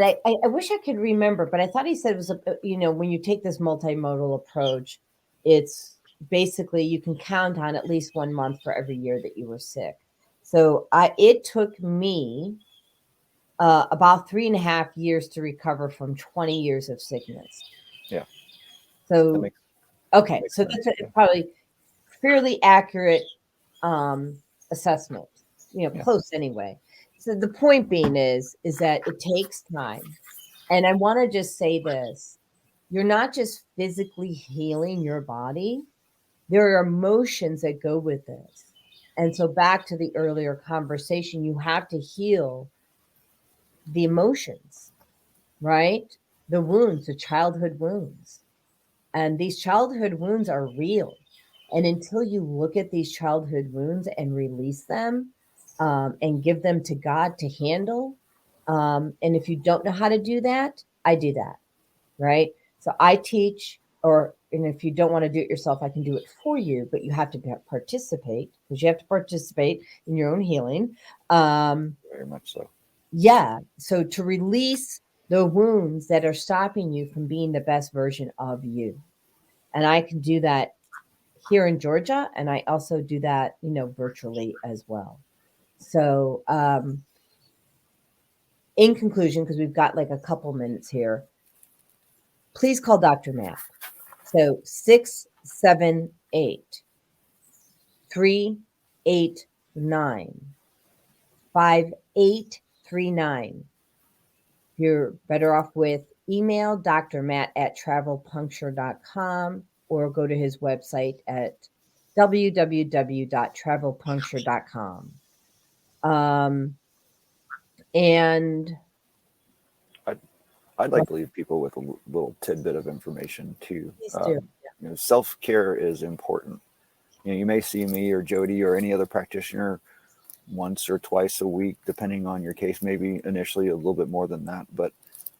I wish I could remember, but I thought he said it was, when you take this multimodal approach, it's basically you can count on at least 1 month for every year that you were sick. So it took me about 3.5 years to recover from 20 years of sickness. Yeah. So, okay. So that's probably fairly accurate assessment, close anyway. So the point being is that it takes time. And I want to just say this. You're not just physically healing your body. There are emotions that go with this. And so back to the earlier conversation, you have to heal the emotions, right? The wounds, the childhood wounds. And these childhood wounds are real. And until you look at these childhood wounds and release them and give them to God to handle, and if you don't know how to do that, I do that, right? So I teach, and if you don't want to do it yourself, I can do it for you, but you have to participate, because you have to participate in your own healing. Very much so. Yeah. So to release the wounds that are stopping you from being the best version of you. And I can do that here in Georgia, and I also do that, virtually as well. So, in conclusion, because we've got like a couple minutes here, please call Dr. Matt. So 678 389 5839. You're better off with email drmatt@travelpuncture.com or go to his website at www.travelpuncture.com. And I'd like to leave people with a little tidbit of information too. please do. Self-care is important. You may see me or Jody or any other practitioner once or twice a week, depending on your case, maybe initially a little bit more than that. But,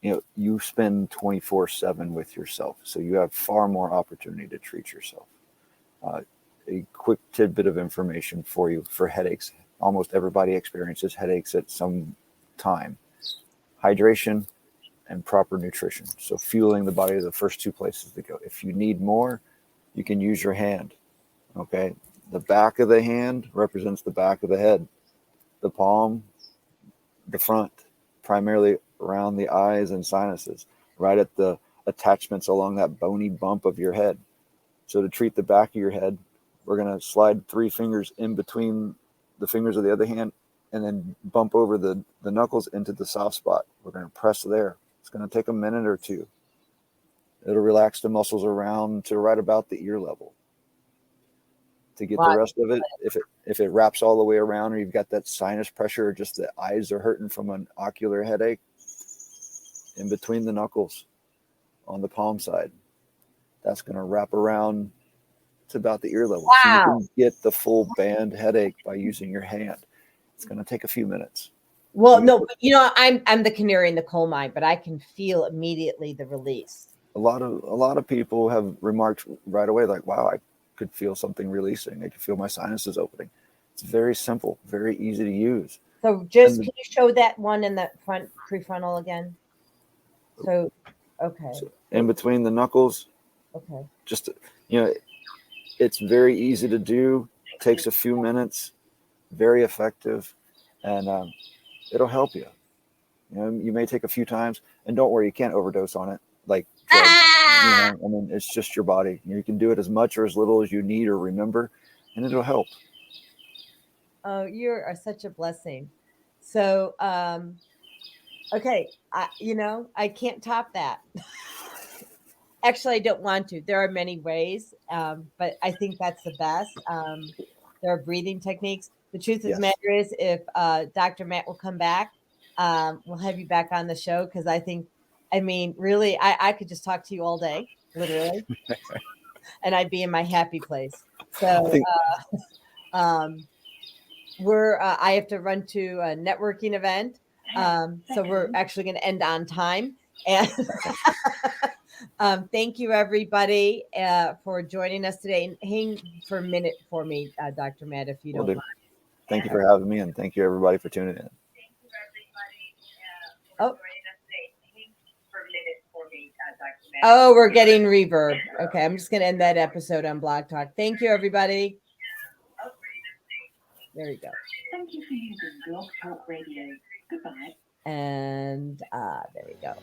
you spend 24/7 with yourself. So you have far more opportunity to treat yourself. A quick tidbit of information for you for headaches. Almost everybody experiences headaches at some time. Hydration and proper nutrition. So fueling the body are the first two places to go. If you need more, you can use your hand. Okay. The back of the hand represents the back of the head. The palm, the front, primarily around the eyes and sinuses, right at the attachments along that bony bump of your head. So to treat the back of your head, we're going to slide 3 fingers in between the fingers of the other hand and then bump over the knuckles into the soft spot. We're going to press there. It's going to take a minute or two. It'll relax the muscles around to right about the ear level. To get the rest of it, if it wraps all the way around, or you've got that sinus pressure, or just the eyes are hurting from an ocular headache, in between the knuckles on the palm side, that's going to wrap around to about the ear level. Wow. So you can get the full band headache by using your hand. It's going to take a few minutes. Well, no, but I'm the canary in the coal mine, but I can feel immediately the release. A lot of people have remarked right away, like, wow, I could feel something releasing. I could feel my sinuses opening. It's very simple, very easy to use. So can you show that one in the front prefrontal again? So, okay. So in between the knuckles. Okay. Just, it's very easy to do. Takes a few minutes, very effective, and it'll help you. You may take a few times, and don't worry, you can't overdose on it like drugs. It's just your body. You can do it as much or as little as you need or remember, and it'll help. Oh, you are such a blessing. So, okay, I can't top that. Actually, I don't want to. There are many ways, but I think that's the best. There are breathing techniques. The truth of the matter is, if Dr. Matt will come back, we'll have you back on the show, because really, I could just talk to you all day, literally, and I'd be in my happy place. So, I have to run to a networking event. So we're actually going to end on time. And thank you, everybody, for joining us today. And hang for a minute for me, Dr. Matt, if you don't mind. Thank you for having me, and thank you, everybody, for tuning in. Oh, we're getting reverb. Okay, I'm just going to end that episode on Blog Talk. Thank you, everybody. There you go. Thank you for using Blog Talk Radio. Goodbye. And there we go.